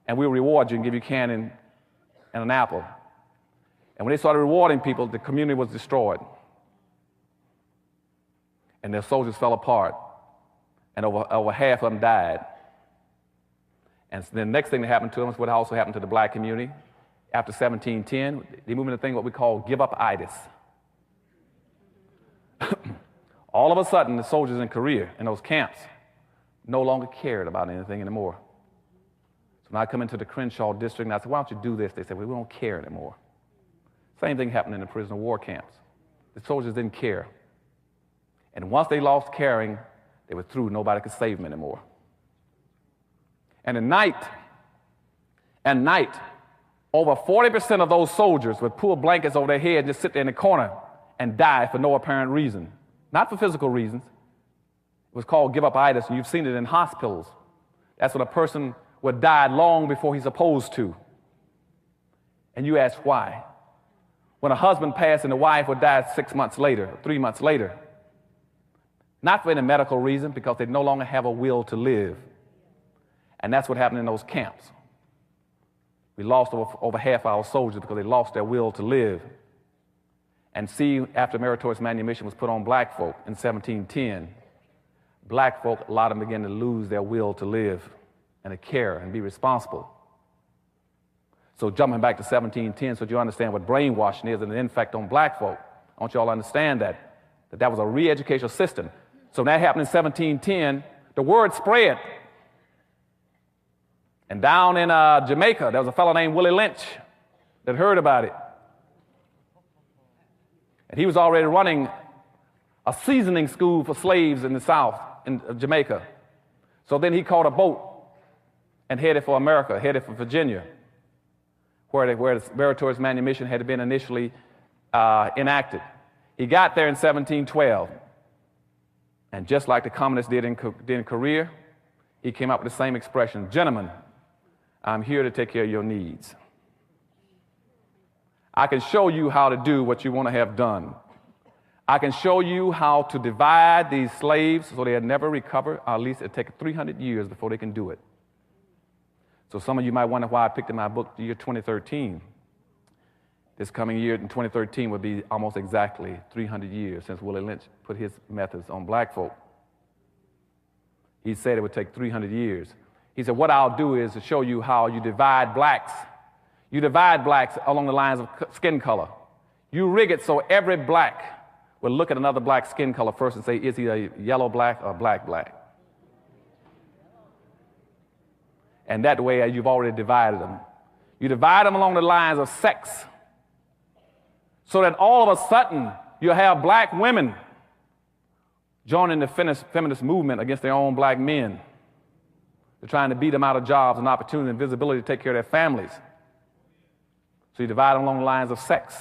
and we'll reward you and give you a can and an apple. And when they started rewarding people, the community was destroyed. And their soldiers fell apart. And over half of them died. And the next thing that happened to them is what also happened to the black community. After 1710, they moved into a thing what we call give-up-itis. All of a sudden, the soldiers in Korea, in those camps, no longer cared about anything anymore. So when I come into the Crenshaw district and I said, why don't you do this? They said, well, we don't care anymore. Same thing happened in the prisoner of war camps. The soldiers didn't care. And once they lost caring, they were through. Nobody could save them anymore. And at night, over 40% of those soldiers would pull blankets over their head and just sit there in the corner and die for no apparent reason. Not for physical reasons. It was called give-up-itis, and you've seen it in hospitals. That's when a person would die long before he's supposed to. And you ask why. When a husband passed and the wife would die 6 months later, 3 months later. Not for any medical reason, because they no longer have a will to live. And that's what happened in those camps. We lost over half our soldiers because they lost their will to live. And see, after meritorious manumission was put on black folk in 1710, black folk, a lot of them began to lose their will to live and to care and be responsible. So jumping back to 1710, so you understand what brainwashing is and the effect on black folk, I want you all to understand that was a re-educational system. So when that happened in 1710, the word spread. And down in Jamaica, there was a fellow named Willie Lynch that heard about it. And he was already running a seasoning school for slaves in the South, in Jamaica. So then he caught a boat and headed for America, headed for Virginia, where the meritorious manumission had been initially enacted. He got there in 1712. And just like the communists did in Korea, he came up with the same expression, gentlemen, I'm here to take care of your needs. I can show you how to do what you want to have done. I can show you how to divide these slaves so they'll never recover, or at least it'll take 300 years before they can do it. So some of you might wonder why I picked in my book the year 2013. This coming year in 2013 would be almost exactly 300 years since Willie Lynch put his methods on black folk. He said it would take 300 years. He said, what I'll do is to show you how you divide blacks. You divide blacks along the lines of skin color. You rig it so every black will look at another black skin color first and say, is he a yellow black or black black? And that way you've already divided them. You divide them along the lines of sex, so that all of a sudden you have black women joining the feminist movement against their own black men. They're trying to beat them out of jobs and opportunity and visibility to take care of their families. So you divide them along the lines of sex.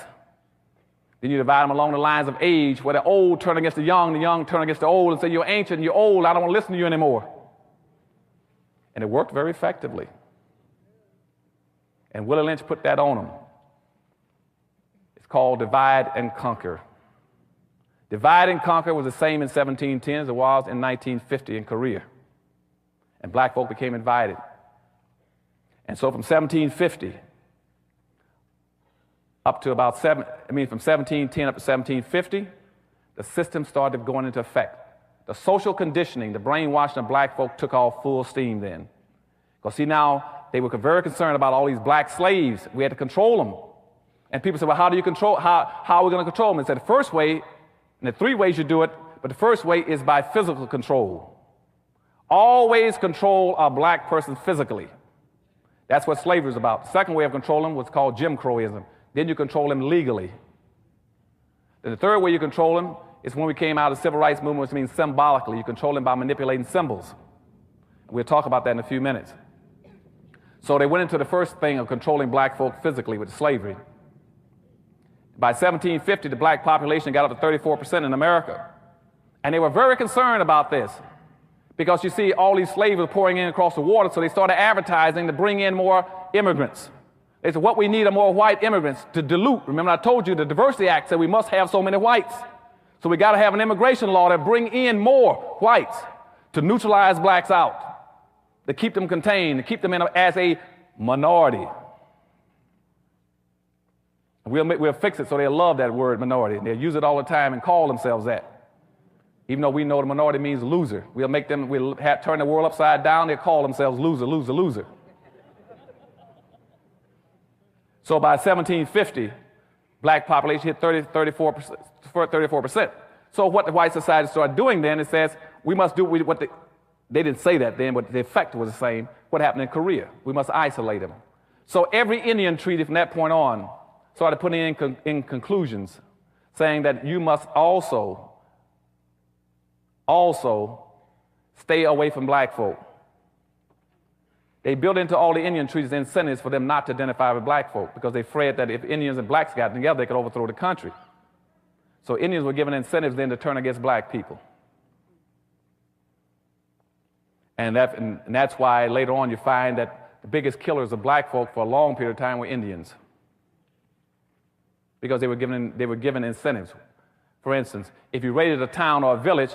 Then you divide them along the lines of age, where the old turn against the young turn against the old and say, you're ancient, you're old, I don't want to listen to you anymore. And it worked very effectively. And Willie Lynch put that on them. It's called divide and conquer. Divide and conquer was the same in 1710 as it was in 1950 in Korea. And black folk became divided. And so from 1750 up to about from 1710 up to 1750, the system started going into effect. The social conditioning, the brainwashing of black folk took off full steam then. Because see now, they were very concerned about all these black slaves. We had to control them. And people said, well, how are we going to control them? And said the first way, and there are three ways you do it, but the first way is by physical control. Always control a black person physically. That's what slavery is about. The second way of controlling them was called Jim Crowism. Then you control them legally. Then the third way you control them is when we came out of the civil rights movement, which means symbolically. You control them by manipulating symbols. We'll talk about that in a few minutes. So they went into the first thing of controlling black folk physically with slavery. By 1750, the black population got up to 34% in America. And they were very concerned about this because you see all these slaves were pouring in across the water, so they started advertising to bring in more immigrants. They said, what we need are more white immigrants to dilute. Remember, I told you the Diversity Act said we must have so many whites. So we got to have an immigration law that bring in more whites to neutralize blacks out, to keep them contained, to keep them as a minority. We'll fix it so they'll love that word minority. They'll use it all the time and call themselves that. Even though we know the minority means loser. We'll turn the world upside down. They'll call themselves loser, loser, loser. So by 1750, black population hit 34%. So what the white society started doing then, it says, we must do what they didn't say that then, but the effect was the same. What happened in Korea? We must isolate them. So every Indian treaty from that point on started putting in conclusions saying that you must also stay away from black folk. They built into all the Indian treaties incentives for them not to identify with black folk because they afraid that if Indians and blacks got together, they could overthrow the country. So Indians were given incentives then to turn against black people. And that's why later on you find that the biggest killers of black folk for a long period of time were Indians. Because they were given incentives. For instance, if you raided a town or a village,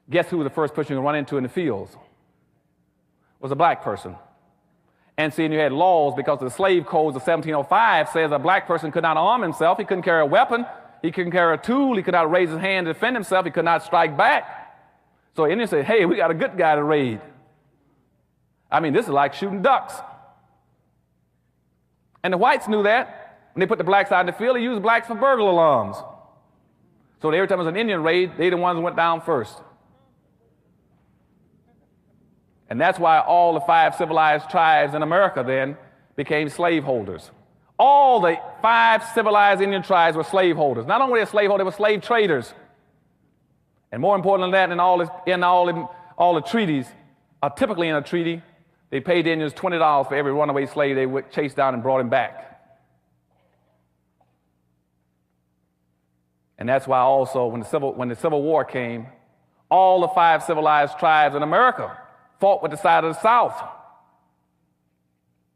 guess who was the first person you run into in the fields? Was a black person. And see, you had laws because the slave codes of 1705 says a black person could not arm himself, he couldn't carry a weapon, he couldn't carry a tool, he could not raise his hand to defend himself, he could not strike back. So Indians said, hey, we got a good guy to raid. I mean, this is like shooting ducks. And the whites knew that. When they put the blacks out in the field, they used blacks for burglar alarms. So every time there was an Indian raid, they the ones who went down first. And that's why all the 5 civilized tribes in America then became slaveholders. All the 5 civilized Indian tribes were slaveholders. Not only were they slaveholders, they were slave traders. And more important than that, in all the treaties, typically in a treaty, they paid the Indians $20 for every runaway slave they chased down and brought him back. And that's why also when the Civil War came, all the 5 civilized tribes in America fought with the side of the South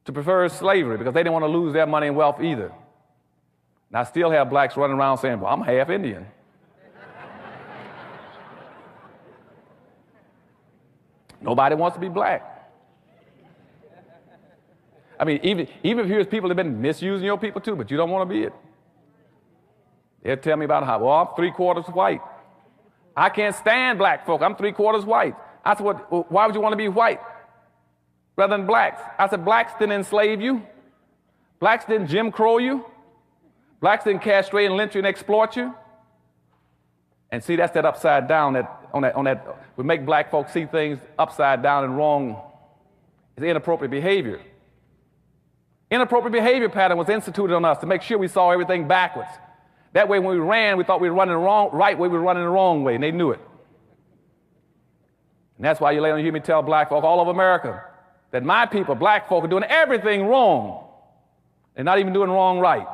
to prefer slavery because they didn't want to lose their money and wealth either. And I still have blacks running around saying, well, I'm half Indian. Nobody wants to be black. I mean, even if here's people that have been misusing your people too, but you don't want to be it. They'll tell me about how, well, I'm 3/4 white. I can't stand black folk. I'm 3/4 white. I said, well, why would you want to be white rather than blacks? I said, blacks didn't enslave you. Blacks didn't Jim Crow you. Blacks didn't castrate and lynch you and exploit you. And see, that's that upside down, we make black folks see things upside down and wrong. It's inappropriate behavior. Inappropriate behavior pattern was instituted on us to make sure we saw everything backwards. That way when we ran, we thought we were running the right way, we were running the wrong way, and they knew it. And that's why you later hear me tell black folk all over America that my people, black folk, are doing everything wrong. They're not even doing wrong right.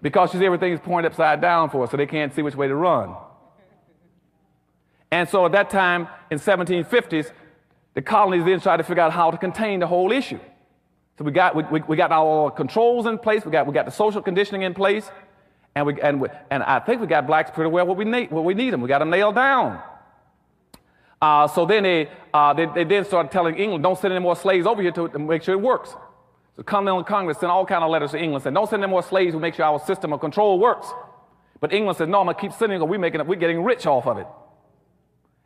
because you see everything is pointed upside down for us, so they can't see which way to run. And so at that time, in 1750s, the colonies then tried to figure out how to contain the whole issue. So we got our controls in place, we got the social conditioning in place, and I think we got blacks pretty well where we need them. We got them nailed down. So then they then started telling England, don't send any more slaves over here to make sure it works. So Continental Congress sent all kinds of letters to England saying, don't send any more slaves to make sure our system of control works. But England said, no, I'm going to keep sending them because we're getting rich off of it.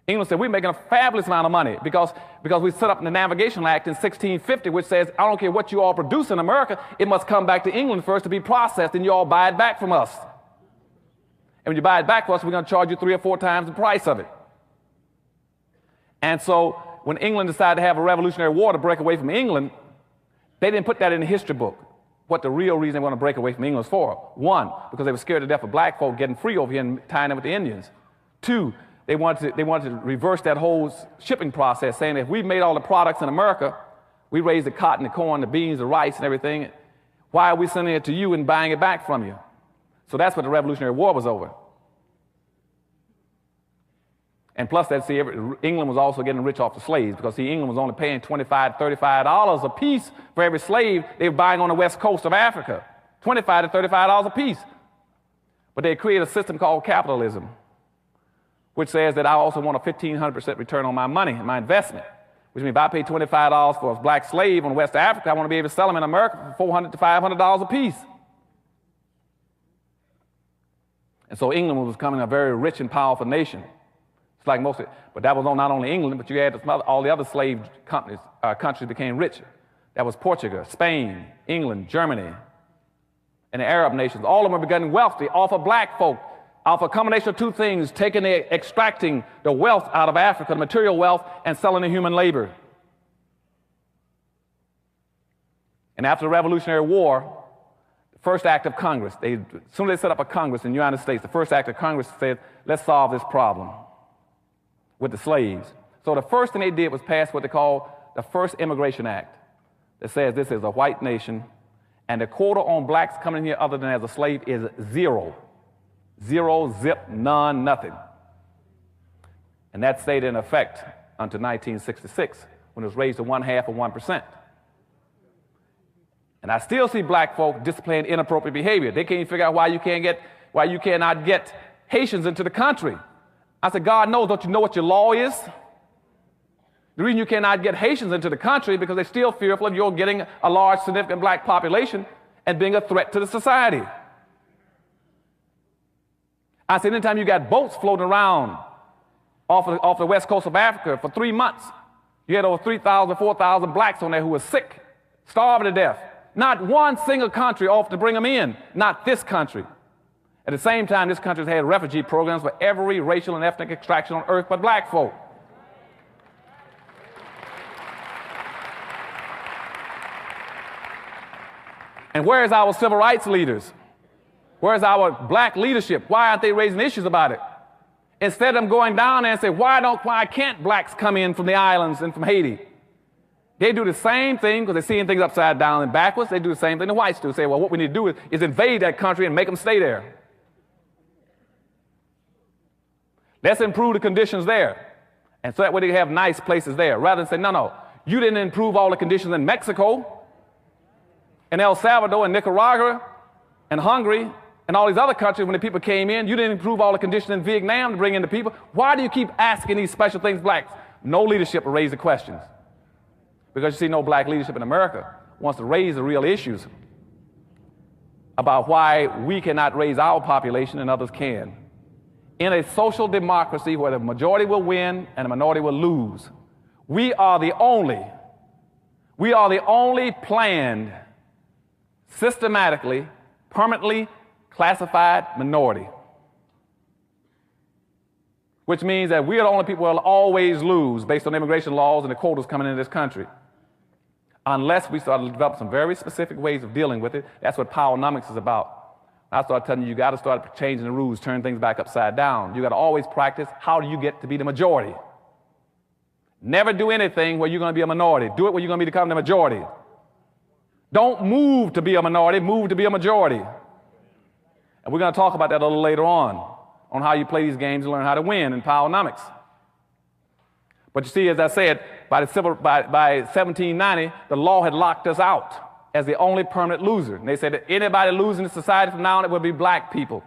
England said, we're making a fabulous amount of money because we set up the Navigational Act in 1650, which says, I don't care what you all produce in America, it must come back to England first to be processed, and you all buy it back from us. And when you buy it back from us, we're going to charge you 3 or 4 times the price of it. And so when England decided to have a Revolutionary War to break away from England, they didn't put that in the history book, what the real reason they want to break away from England was for. 1, because they were scared to death of black folk getting free over here and tying them with the Indians. 2, they wanted to reverse that whole shipping process, saying that if we made all the products in America, we raised the cotton, the corn, the beans, the rice, and everything, why are we sending it to you and buying it back from you? So that's what the Revolutionary War was over. And plus, England was also getting rich off the slaves because, England was only paying $25 to $35 a piece for every slave they were buying on the west coast of Africa, $25 to $35 a piece. But they created a system called capitalism, which says that I also want a 1,500% return on my money, my investment, which means if I pay $25 for a black slave on West Africa, I want to be able to sell them in America for $400 to $500 a piece. And so England was becoming a very rich and powerful nation. Like most of it. But that was not only England, but you had all the other slave countries became rich. That was Portugal, Spain, England, Germany, and the Arab nations. All of them were getting wealthy off of black folk, off a combination of 2 things, extracting the wealth out of Africa, the material wealth, and selling the human labor. And after the Revolutionary War, the first act of Congress, as soon as they set up a Congress in the United States, the first act of Congress said, let's solve this problem with the slaves. So the first thing they did was pass what they call the First Immigration Act that says this is a white nation and the quota on blacks coming here other than as a slave is 0. 0, zip, none, nothing. And that stayed in effect until 1966 when it was raised to 1/2 of 1%. And I still see black folk displaying inappropriate behavior. They can't figure out why you cannot get Haitians into the country. I said, God knows, don't you know what your law is? The reason you cannot get Haitians into the country because they're still fearful of you getting a large, significant black population and being a threat to the society. I said, anytime you got boats floating around off the west coast of Africa for 3 months, you had over 3,000, 4,000 blacks on there who were sick, starving to death. Not one single country offered to bring them in, not this country. At the same time, this country has had refugee programs for every racial and ethnic extraction on earth but black folk. And where's our civil rights leaders? Where's our black leadership? Why aren't they raising issues about it? Instead of them going down there and say, why can't blacks come in from the islands and from Haiti? They do the same thing because they're seeing things upside down and backwards. They do the same thing the whites do. Say, well, what we need to do is invade that country and make them stay there. Let's improve the conditions there. And so that way they have nice places there. Rather than say, no, you didn't improve all the conditions in Mexico, and El Salvador, and Nicaragua, and Hungary, and all these other countries when the people came in. You didn't improve all the conditions in Vietnam to bring in the people. Why do you keep asking these special things, blacks? No leadership will raise the questions. Because you see, no black leadership in America wants to raise the real issues about why we cannot raise our population and others can. In a social democracy where the majority will win and the minority will lose, we are the only planned, systematically, permanently classified minority. Which means that we are the only people who will always lose based on immigration laws and the quotas coming into this country. Unless we start to develop some very specific ways of dealing with it. That's what powernomics is about. I start telling you, you got to start changing the rules, turn things back upside down. You got to always practice, how do you get to be the majority? Never do anything where you're going to be a minority. Do it where you're going to become the majority. Don't move to be a minority, move to be a majority. And we're going to talk about that a little later on how you play these games and learn how to win in powernomics. But you see, as I said, by 1790, the law had locked us out as the only permanent loser. And they said that anybody losing in society from now on, it would be black people.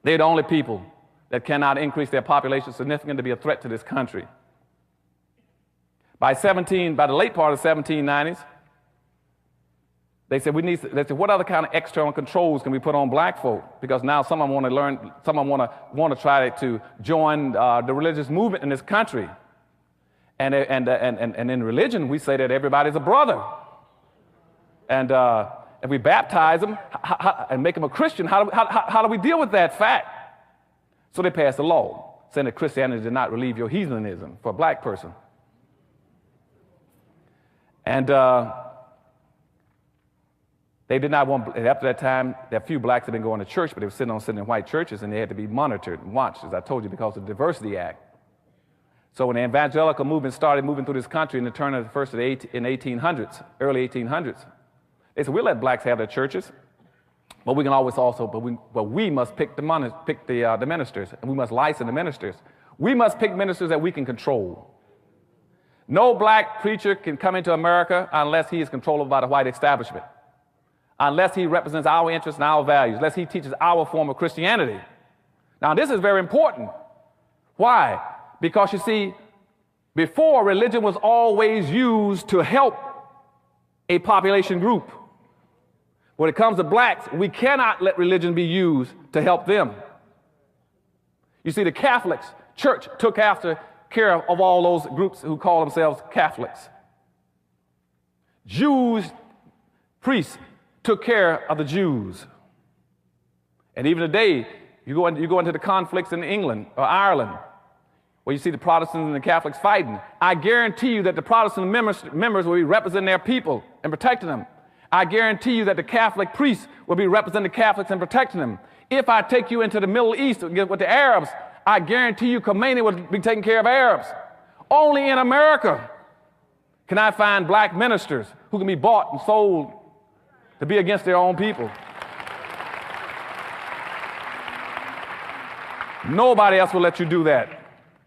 They're the only people that cannot increase their population significantly to be a threat to this country. By the late part of the 1790s, they said what other kind of external controls can we put on black folk? Because now someone want to try to join the religious movement in this country. And in religion, we say that everybody's a brother. And if we baptize them and make them a Christian, how do we deal with that fact? So they passed a law saying that Christianity did not relieve your heathenism for a black person. And they did not want, after that time, there are few blacks had been going to church, but they were sitting in white churches, and they had to be monitored and watched, as I told you, because of the Diversity Act. So when the evangelical movement started moving through this country in the turn of the first of the 1800s, early 1800s, they said, we'll let blacks have their churches, but we can always but we must pick the ministers, and we must license the ministers. We must pick ministers that we can control. No black preacher can come into America unless he is controlled by the white establishment, unless he represents our interests and our values, unless he teaches our form of Christianity. Now, this is very important. Why? Because, you see, before, religion was always used to help a population group. When it comes to blacks, we cannot let religion be used to help them. You see, the Catholics, church, took care of all those groups who call themselves Catholics. Jews, priests, took care of the Jews. And even today, you go into the conflicts in England or Ireland, where you see the Protestants and the Catholics fighting. I guarantee you that the Protestant members will be representing their people and protecting them. I guarantee you that the Catholic priests will be representing the Catholics and protecting them. If I take you into the Middle East with the Arabs, I guarantee you Khomeini will be taking care of Arabs. Only in America can I find black ministers who can be bought and sold to be against their own people. Nobody else will let you do that.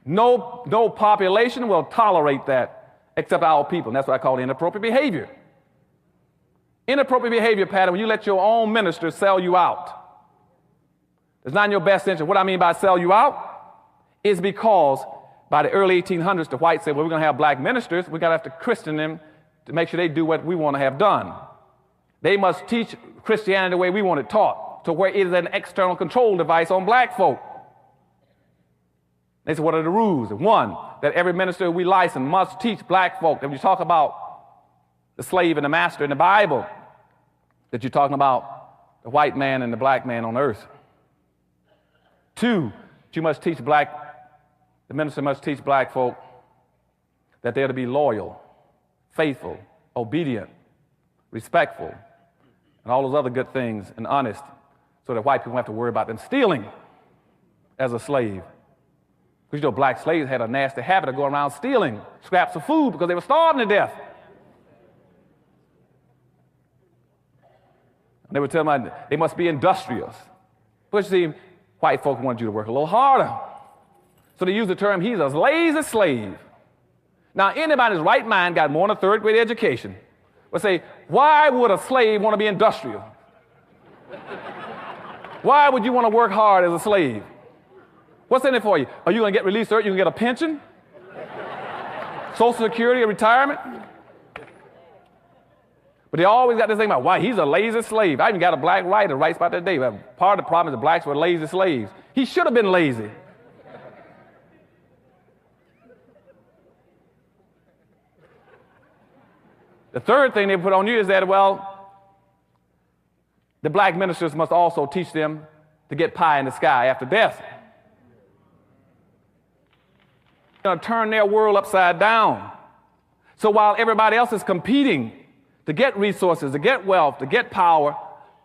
No population will tolerate that except our people. And that's what I call inappropriate behavior. Inappropriate behavior pattern when you let your own ministers sell you out. It's not in your best interest. What I mean by sell you out is because by the early 1800s, the whites said, well, we're going to have black ministers. We're going to have to Christian them to make sure they do what we want to have done. They must teach Christianity the way we want it taught, to where it is an external control device on black folk. They said, what are the rules? One, that every minister we license must teach black folk. That when you talk about the slave and the master in the Bible, that you're talking about the white man and the black man on earth. Two, the minister must teach black folk that they're to be loyal, faithful, obedient, respectful, and all those other good things, and honest, so that white people don't have to worry about them stealing as a slave. Because, you know, black slaves had a nasty habit of going around stealing scraps of food because they were starving to death. And they would tell them they must be industrious. But you see, white folk wanted you to work a little harder. So they used the term, he's a lazy slave. Now, anybody in his right mind got more than a third-grade education would say, why would a slave want to be industrial? Why would you want to work hard as a slave? What's in it for you? Are you going to get released early? You can get a pension? Social Security or retirement? But they always got this thing about, why, he's a lazy slave. I even got a black writer writes about that day. Part of the problem is the blacks were lazy slaves. He should have been lazy. The third thing they put on you is that, well, the black ministers must also teach them to get pie in the sky after death. They're going to turn their world upside down. So while everybody else is competing to get resources, to get wealth, to get power,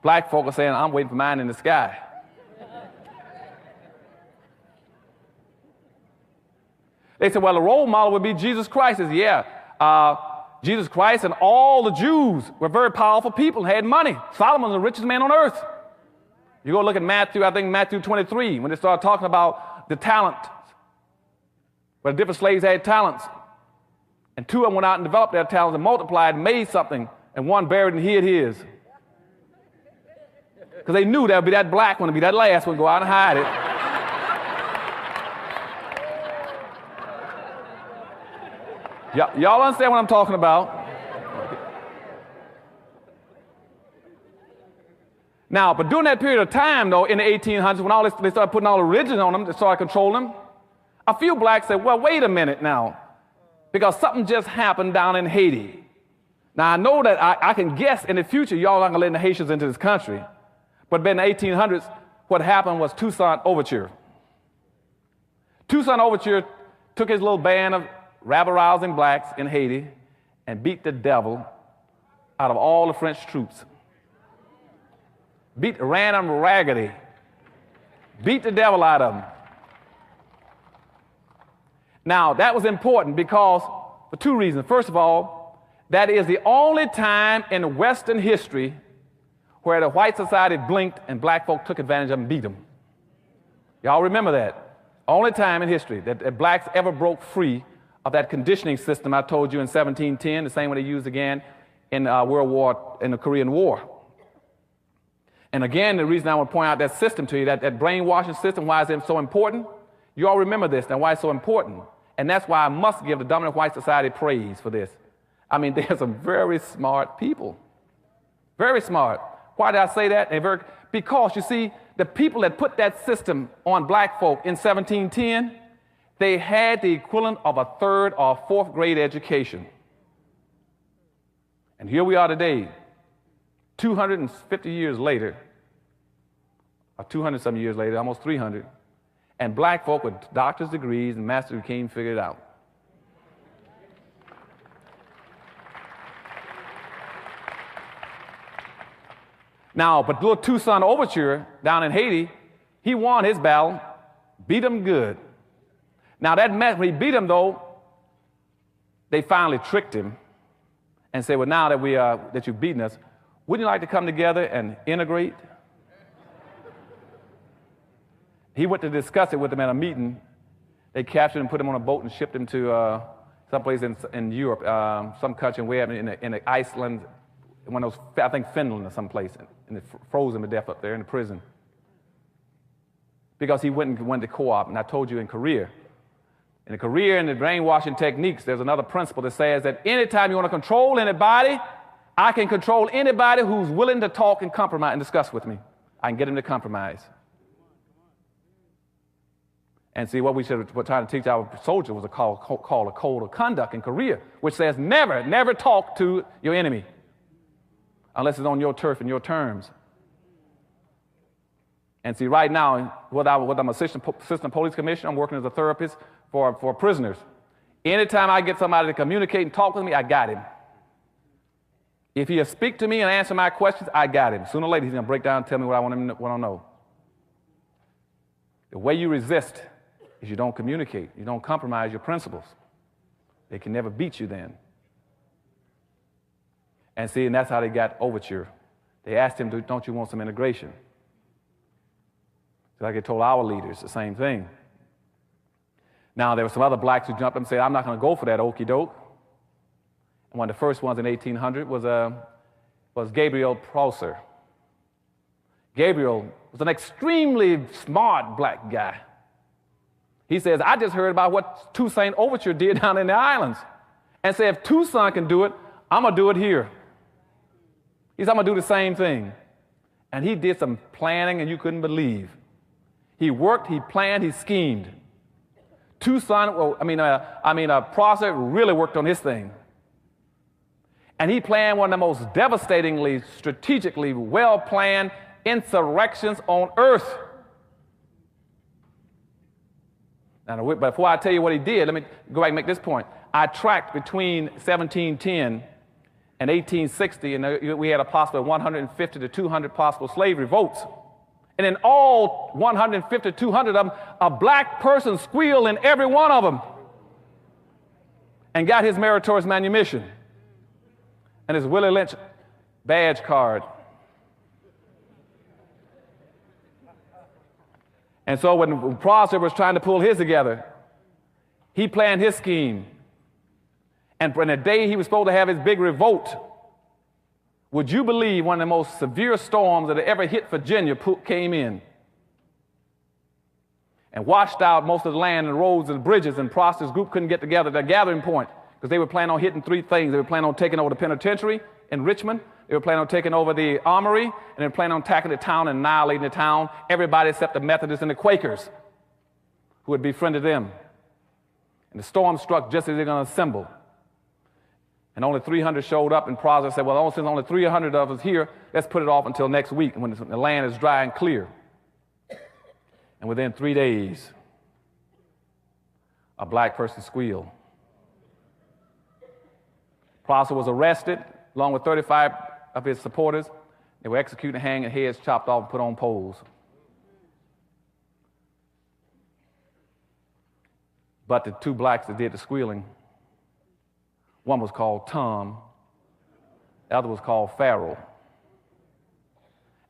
black folk are saying, I'm waiting for mine in the sky. They said, well, the role model would be Jesus Christ. Jesus Christ and all the Jews were very powerful people and had money. Solomon was the richest man on earth. You go look at Matthew, I think Matthew 23, when they start talking about the talent, where the different slaves had talents. And two of them went out and developed their talents and multiplied and made something, and one buried and hid his. Because they knew there would be that black one, to be that last one, go out and hide it. Y'all understand what I'm talking about? Now, but during that period of time, though, in the 1800s, when they started putting all the religion on them, they started controlling them, a few blacks said, well, wait a minute now, because something just happened down in Haiti. Now, I know that I can guess in the future y'all aren't going to let the Haitians into this country. But in the 1800s, what happened was Toussaint Overture. Toussaint Overture took his little band of rabble-rousing blacks in Haiti and beat the devil out of all the French troops. Ran them raggedy. Beat the devil out of them. Now, that was important because, for two reasons. First of all, that is the only time in Western history where the white society blinked and black folk took advantage of them and beat them. Y'all remember that? Only time in history that blacks ever broke free of that conditioning system I told you in 1710, the same one they used again in the Korean War. And again, the reason I want to point out that system to you, that brainwashing system, why is it so important? You all remember this, and why it's so important. And that's why I must give the dominant white society praise for this. I mean, there's some very smart people. Very smart. Why did I say that? Because, you see, the people that put that system on black folk in 1710, they had the equivalent of a third or fourth grade education. And here we are today, 250 years later, or 200-some years later, almost 300, and black folk with doctor's degrees and master's degrees can't figure it out. Now, but little Toussaint Overture down in Haiti, he won his battle, beat him good. Now that meant when he beat him, though, they finally tricked him and said, well, now that you've beaten us, wouldn't you like to come together and integrate? He went to discuss it with them at a meeting. They captured him, put him on a boat, and shipped him to someplace in Europe, some country in Iceland, one of those, I think Finland or someplace, and they froze him to death up there in the prison. Because he went to co-op, and I told you in Korea. In the Korea and the brainwashing techniques, there's another principle that says that anytime you want to control anybody, I can control anybody who's willing to talk and compromise and discuss with me. I can get him to compromise. And see, what we're trying to teach our soldiers was called a code of conduct in Korea, which says never talk to your enemy unless it's on your turf and your terms. And see, right now, with I'm assistant police commissioner, I'm working as a therapist for prisoners. Anytime I get somebody to communicate and talk with me, I got him. If he'll speak to me and answer my questions, I got him. Sooner or later, he's going to break down and tell me what I want to know. The way you resist is you don't communicate. You don't compromise your principles. They can never beat you then. And see, and that's how they got Overture. They asked him, don't you want some integration? So like they told our leaders the same thing. Now, there were some other blacks who jumped up and said, I'm not going to go for that okey doke. And one of the first ones in 1800 was Gabriel Prosser. Gabriel was an extremely smart black guy. He says, I just heard about what Toussaint Overture did down in the islands. And said, if Toussaint can do it, I'm going to do it here. He said, I'm going to do the same thing. And he did some planning, and you couldn't believe. He worked, he planned, he schemed. Prosser really worked on his thing. And he planned one of the most devastatingly, strategically well-planned insurrections on earth. Now, but before I tell you what he did, let me go back and make this point. I tracked between 1710 and 1860, and we had a possible 150 to 200 possible slavery votes. And in all 150 to 200 of them, a black person squealed in every one of them and got his meritorious manumission and his Willie Lynch badge card. And so when Prosper was trying to pull his together, he planned his scheme. And for the day he was supposed to have his big revolt, would you believe one of the most severe storms that ever hit Virginia came in and washed out most of the land and roads and bridges, and Prosper's group couldn't get together at their gathering point because they were planning on hitting three things. They were planning on taking over the penitentiary in Richmond, they were planning on taking over the armory, and they were planning on attacking the town and annihilating the town, everybody except the Methodists and the Quakers who had befriended them. And the storm struck just as they were going to assemble. And only 300 showed up, and Prosper said, well, since only 300 of us here, let's put it off until next week when the land is dry and clear. And within 3 days, a black person squealed. Prosper was arrested along with 35 of his supporters. They were executed, hanged, heads chopped off and put on poles. But the two blacks that did the squealing, one was called Tom, the other was called Pharaoh.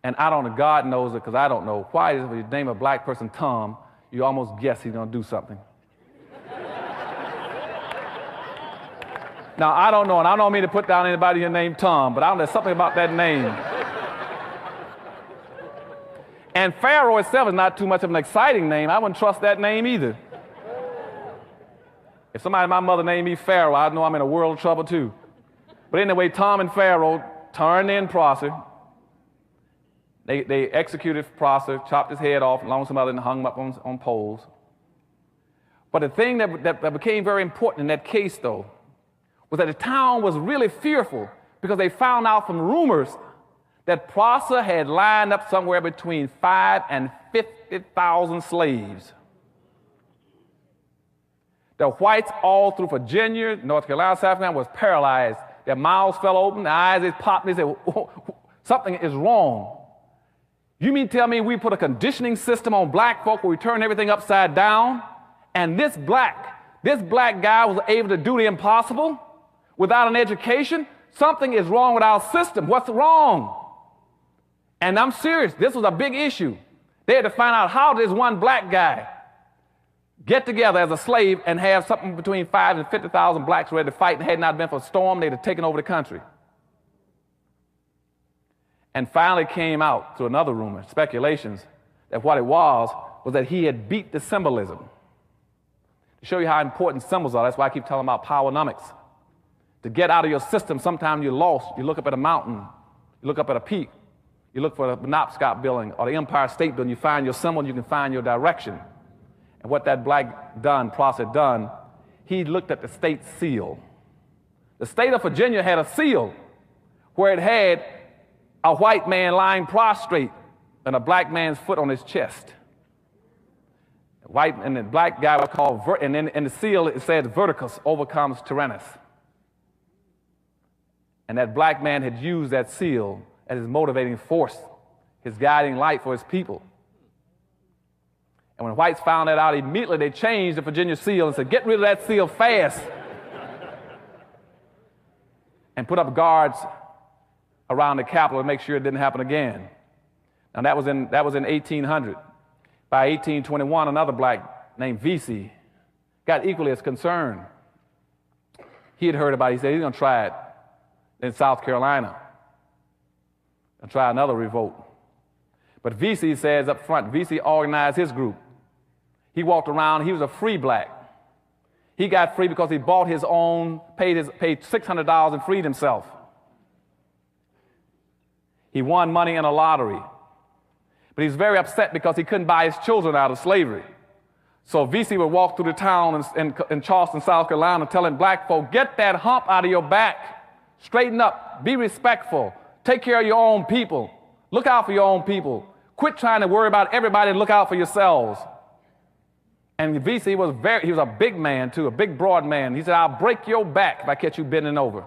And I don't know, God knows it because I don't know. Why is it when you name a black person Tom, you almost guess he's going to do something? Now, I don't know, and I don't mean to put down anybody here named Tom, but there's something about that name. And Pharaoh itself is not too much of an exciting name. I wouldn't trust that name either. If somebody, my mother named me Pharaoh, I'd know I'm in a world of trouble too. But anyway, Tom and Pharaoh turned in Prosper. They executed Prosper, chopped his head off, along with some other, and hung him up on poles. But the thing that became very important in that case, though, was that the town was really fearful because they found out from rumors that Prosper had lined up somewhere between 5,000 and 50,000 slaves. The whites all through Virginia, North Carolina, South Carolina was paralyzed. Their mouths fell open, their eyes they popped, and they said, something is wrong. You mean tell me we put a conditioning system on black folk where we turn everything upside down, and this black guy was able to do the impossible without an education? Something is wrong with our system. What's wrong? And I'm serious. This was a big issue. They had to find out how this one black guy get together as a slave and have something between 5,000 and 50,000 blacks ready to fight, and had it not been for a storm, they'd have taken over the country. And finally came out through another rumor, speculations, that what it was that he had beat the symbolism. To show you how important symbols are, that's why I keep telling about powernomics. To get out of your system, sometimes you're lost. You look up at a mountain, you look up at a peak, you look for the Penobscot building or the Empire State Building, you find your symbol and you can find your direction. And what that black Prosper done, he looked at the state seal. The state of Virginia had a seal where it had a white man lying prostrate and a black man's foot on his chest. White and the black guy was called, and then in the seal it said, Verticus overcomes Tyrannus. And that black man had used that seal as his motivating force, his guiding light for his people. And when whites found that out, immediately they changed the Virginia seal and said, get rid of that seal fast. And put up guards around the Capitol to make sure it didn't happen again. Now that was in 1800. By 1821, another black named Vesey got equally as concerned. He had heard about it. He said he's going to try it in South Carolina and try another revolt. But Vesey says up front, Vesey organized his group. He walked around, he was a free black. He got free because he bought his own, paid $600 and freed himself. He won money in a lottery. But he's very upset because he couldn't buy his children out of slavery. So Vesey would walk through the town in Charleston, South Carolina, telling black folk, get that hump out of your back, straighten up, be respectful, take care of your own people, look out for your own people, quit trying to worry about everybody and look out for yourselves. And Vesey he was a big man too, a big broad man. He said, I'll break your back if I catch you bending over.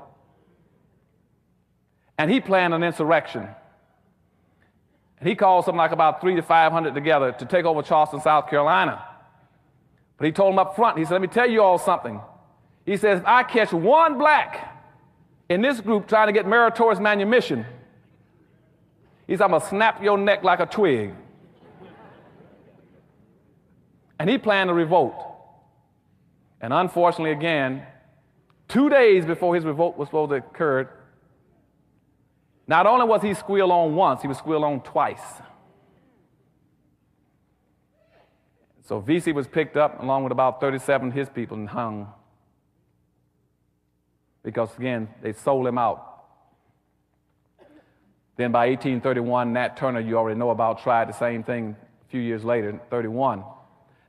And he planned an insurrection. And he called something like about 300 to 500 together to take over Charleston, South Carolina. But he told them up front, he said, let me tell you all something. He says, if I catch one black in this group trying to get meritorious manumission, he said, I'm going to snap your neck like a twig. And he planned to revolt. And unfortunately, again, 2 days before his revolt was supposed to occur, not only was he squealed on once, he was squealed on twice. So VC was picked up along with about 37 of his people and hung. Because, again, they sold him out. Then by 1831, Nat Turner, you already know about, tried the same thing a few years later, in 31.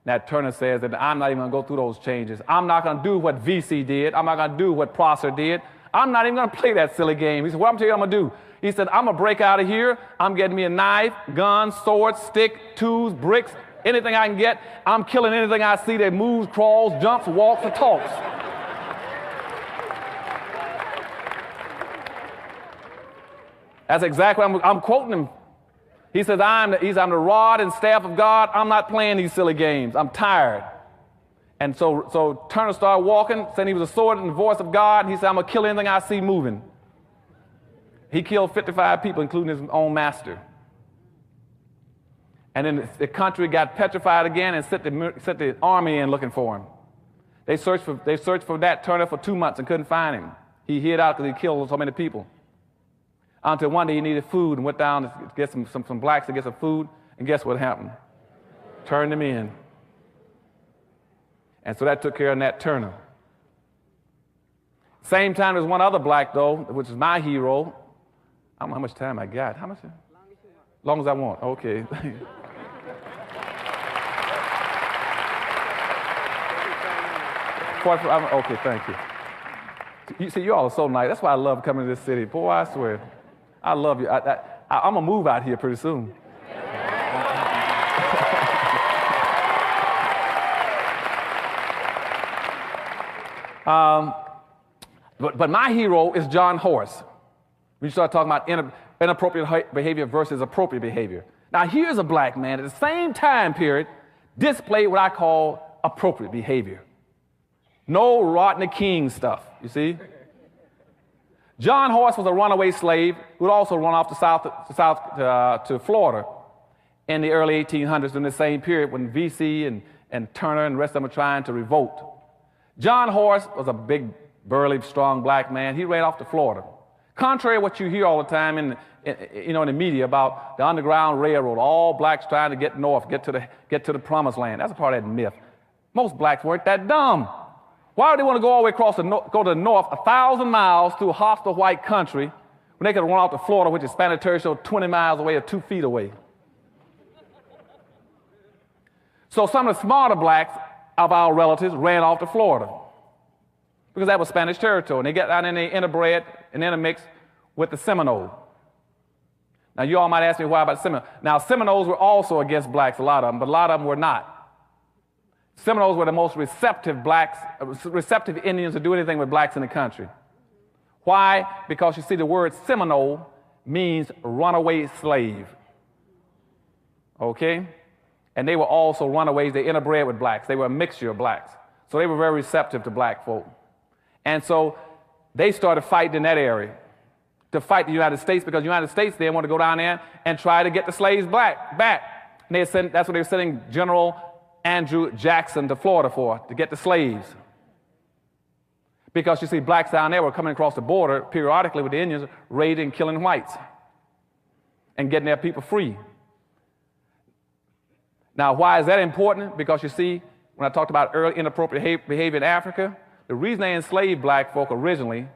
Nat Turner says that I'm not even going to go through those changes. I'm not going to do what VC did. I'm not going to do what Prosser did. I'm not even going to play that silly game. He said, what I'm telling you I'm going to do? He said, I'm going to break out of here. I'm getting me a knife, gun, sword, stick, tools, bricks, anything I can get. I'm killing anything I see that moves, crawls, jumps, walks, or talks. That's exactly what I'm quoting him. He says, I'm the rod and staff of God. I'm not playing these silly games. I'm tired. And so Turner started walking, saying he was a sword in the voice of God. He said, I'm going to kill anything I see moving. He killed 55 people, including his own master. And then the country got petrified again and sent the army in looking for him. They searched for Nat Turner for 2 months and couldn't find him. He hid out because he killed so many people. Until one day he needed food and went down to get some blacks to get some food, and guess what happened? Turned them in. And so that took care of Nat Turner. Same time, there's one other black, though, which is my hero. I don't know how much time I got. How much? Long as I want. Okay. Okay, thank you. You see, you all are so nice. That's why I love coming to this city. Boy, I swear. I love you. I'm going to move out here pretty soon. But my hero is John Horse. We start talking about inappropriate behavior versus appropriate behavior. Now, here's a black man at the same time period displayed what I call appropriate behavior. No Rodney King stuff, you see? John Horse was a runaway slave who would also run off to Florida in the early 1800s in the same period when VC and Turner and the rest of them were trying to revolt. John Horse was a big, burly, strong black man. He ran off to Florida. Contrary to what you hear all the time in the media about the Underground Railroad, all blacks trying to get north, get to the promised land. That's a part of that myth. Most blacks weren't that dumb. Why would they want to go all the way across go to the north 1,000 miles through a hostile white country when they could run out to Florida, which is Spanish territory, 20 miles away or 2 feet away? So some of the smarter blacks of our relatives ran off to Florida because that was Spanish territory. And they got down and they interbred and intermixed with the Seminole. Now, you all might ask me why about Seminoles. Now, Seminoles were also against blacks, a lot of them, but a lot of them were not. Seminoles were the most receptive Indians to do anything with blacks in the country. Why? Because you see, the word Seminole means runaway slave. Okay? And they were also runaways. They interbred with blacks. They were a mixture of blacks. So they were very receptive to black folk. And so they started fighting in that area to fight the United States because the United States, they wanted to go down there and try to get the slaves back. And that's what they were sending General Andrew Jackson to Florida for, to get the slaves. Because you see, blacks down there were coming across the border periodically with the Indians, raiding and killing whites and getting their people free. Now, why is that important? Because you see, when I talked about early inappropriate behavior in Africa, the reason they enslaved black folk originally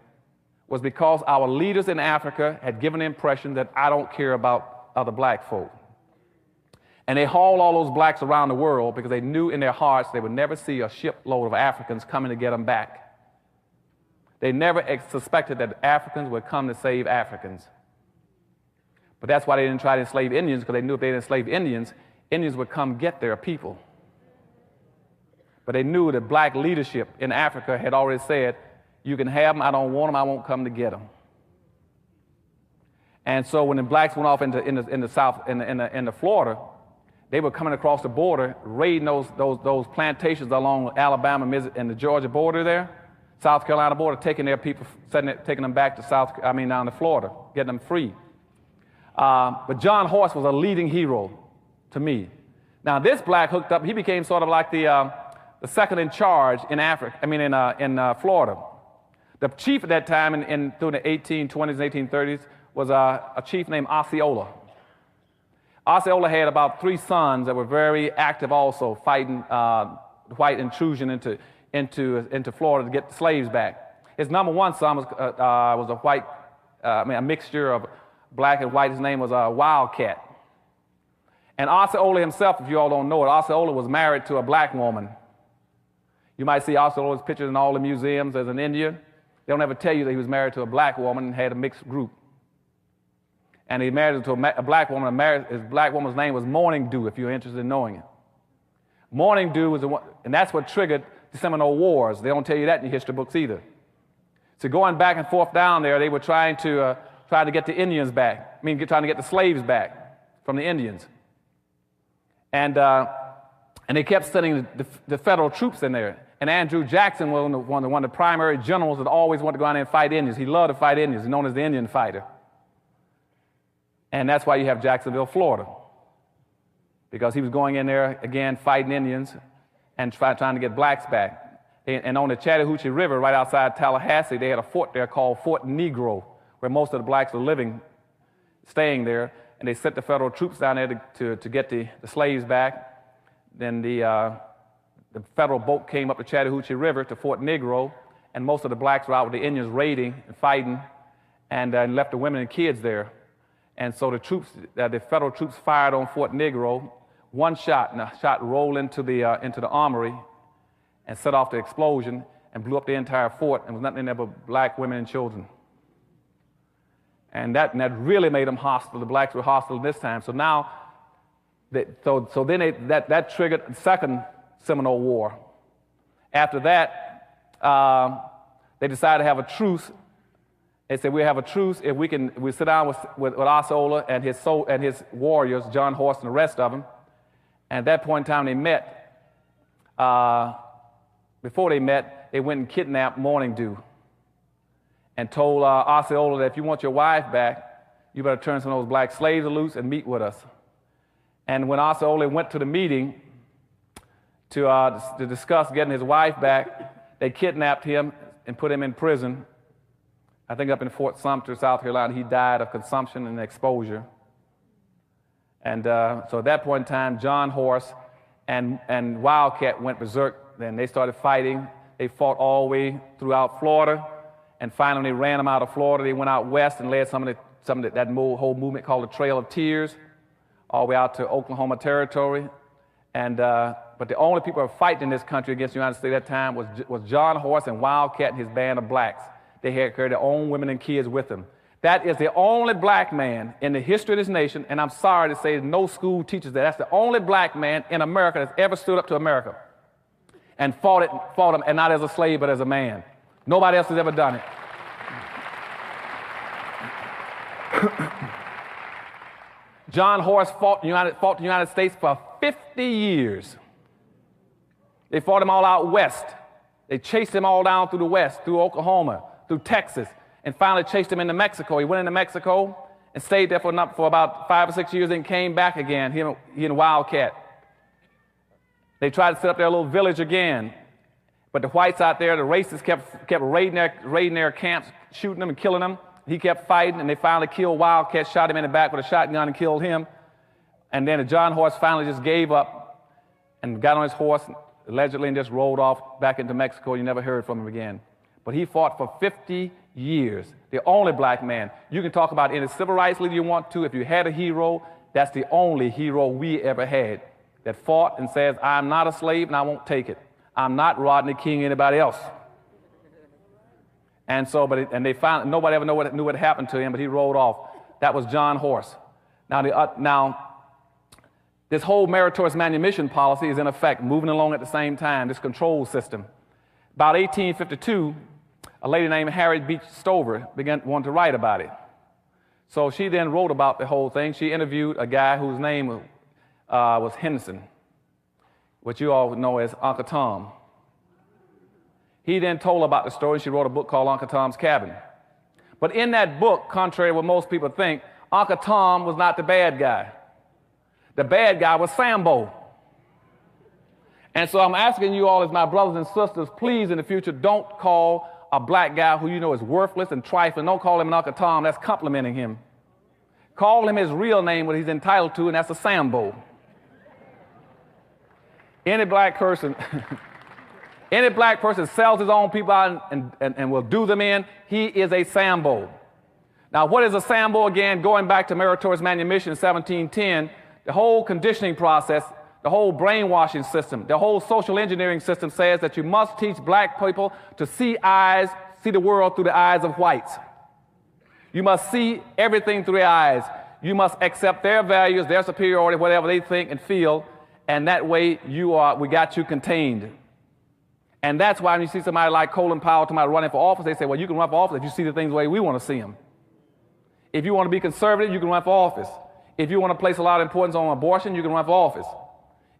was because our leaders in Africa had given the impression that I don't care about other black folk. And they hauled all those blacks around the world because they knew in their hearts they would never see a shipload of Africans coming to get them back. They never suspected that Africans would come to save Africans. But that's why they didn't try to enslave Indians, because they knew if they didn't enslave Indians, Indians would come get their people. But they knew that black leadership in Africa had already said, you can have them, I don't want them, I won't come to get them. And so when the blacks went off into South, into Florida, they were coming across the border, raiding those plantations along Alabama and the Georgia border there, South Carolina border, taking their people, taking them back to down to Florida, getting them free. But John Horse was a leading hero to me. Now this black hooked up. He became sort of like the second in charge in Africa. I mean, in Florida. The chief at that time, through the 1820s and 1830s, was a chief named Osceola. Osceola had about 3 sons that were very active, also fighting white intrusion into Florida to get the slaves back. His number 1 son was a white, a mixture of black and white. His name was Wildcat. And Osceola himself, if you all don't know it, Osceola was married to a black woman. You might see Osceola's pictures in all the museums as an Indian. They don't ever tell you that he was married to a black woman and had a mixed group. And he married to a black woman. His black woman's name was Morning Dew, if you're interested in knowing it. Morning Dew was the one, and that's what triggered the Seminole Wars. They don't tell you that in your history books either. So going back and forth down there, they were trying to get the Indians back. Trying to get the slaves back from the Indians. And they kept sending the federal troops in there. And Andrew Jackson was one of the primary generals that always wanted to go out there and fight Indians. He loved to fight Indians. He's known as the Indian fighter. And that's why you have Jacksonville, Florida. Because he was going in there, again, fighting Indians and trying to get blacks back. And on the Chattahoochee River, right outside Tallahassee, they had a fort there called Fort Negro, where most of the blacks were living, staying there. And they sent the federal troops down there to get the slaves back. Then the federal boat came up the Chattahoochee River to Fort Negro, and most of the blacks were out with the Indians raiding and fighting, and left the women and kids there. And so the federal troops fired on Fort Negro, 1 shot, and the shot rolled into the armory and set off the explosion and blew up the entire fort, and was nothing in there but black women and children. And that really made them hostile. The blacks were hostile this time. So now, that triggered the Second Seminole War. After that, they decided to have a truce. They said, we'll have a truce if we sit down with Osceola and his warriors, John Horse and the rest of them. And at that point in time, they met. Before they met, they went and kidnapped Morning Dew and told Osceola that if you want your wife back, you better turn some of those black slaves loose and meet with us. And when Osceola went to the meeting to discuss getting his wife back, they kidnapped him and put him in prison. I think up in Fort Sumter, South Carolina. He died of consumption and exposure. And so at that point in time, John Horse and Wildcat went berserk. Then they started fighting. They fought all the way throughout Florida. And finally, they ran them out of Florida. They went out west and led that whole movement called the Trail of Tears, all the way out to Oklahoma Territory. And but the only people who were fighting in this country against the United States at that time was John Horse and Wildcat and his band of blacks. They had carried their own women and kids with them. That is the only black man in the history of this nation, and I'm sorry to say no school teaches that. That's the only black man in America that's ever stood up to America and fought him, and not as a slave, but as a man. Nobody else has ever done it. John Horse fought the United States for 50 years. They fought him all out west. They chased him all down through the west, through Oklahoma, through Texas, and finally chased him into Mexico. He went into Mexico and stayed there for about 5 or 6 years and came back again, he and Wildcat. They tried to set up their little village again, but the whites out there, the racists kept raiding their camps, shooting them and killing them. He kept fighting, and they finally killed Wildcat, shot him in the back with a shotgun and killed him. And then John Horse finally just gave up and got on his horse, allegedly, and just rolled off back into Mexico. You never heard from him again. But he fought for 50 years, the only black man. You can talk about any civil rights leader you want to. If you had a hero, that's the only hero we ever had that fought and says, I'm not a slave and I won't take it. I'm not Rodney King or anybody else. And so, they found nobody ever knew what happened to him, but he rolled off. That was John Horse. Now, this whole meritorious manumission policy is in effect, moving along at the same time, this control system. About 1852, a lady named Harriet Beach Stover wanted to write about it. So she then wrote about the whole thing. She interviewed a guy whose name was Henson, which you all know as Uncle Tom. He then told her about the story. She wrote a book called Uncle Tom's Cabin. But in that book, contrary to what most people think, Uncle Tom was not the bad guy. The bad guy was Sambo. And so I'm asking you all as my brothers and sisters, please in the future, don't call a black guy who you know is worthless and trifling. Don't call him an Uncle Tom. That's complimenting him. Call him his real name, what he's entitled to, and that's a Sambo. Any black person, any black person sells his own people out and will do them in, he is a Sambo. Now, what is a Sambo again? Going back to Meritorious Manumission in 1710, the whole conditioning process, the whole brainwashing system, the whole social engineering system says that you must teach black people to see the world through the eyes of whites. You must see everything through their eyes. You must accept their values, their superiority, whatever they think and feel, and that way we got you contained. And that's why when you see somebody like Colin Powell running for office, they say, well, you can run for office if you see the things the way we want to see them. If you want to be conservative, you can run for office. If you want to place a lot of importance on abortion, you can run for office.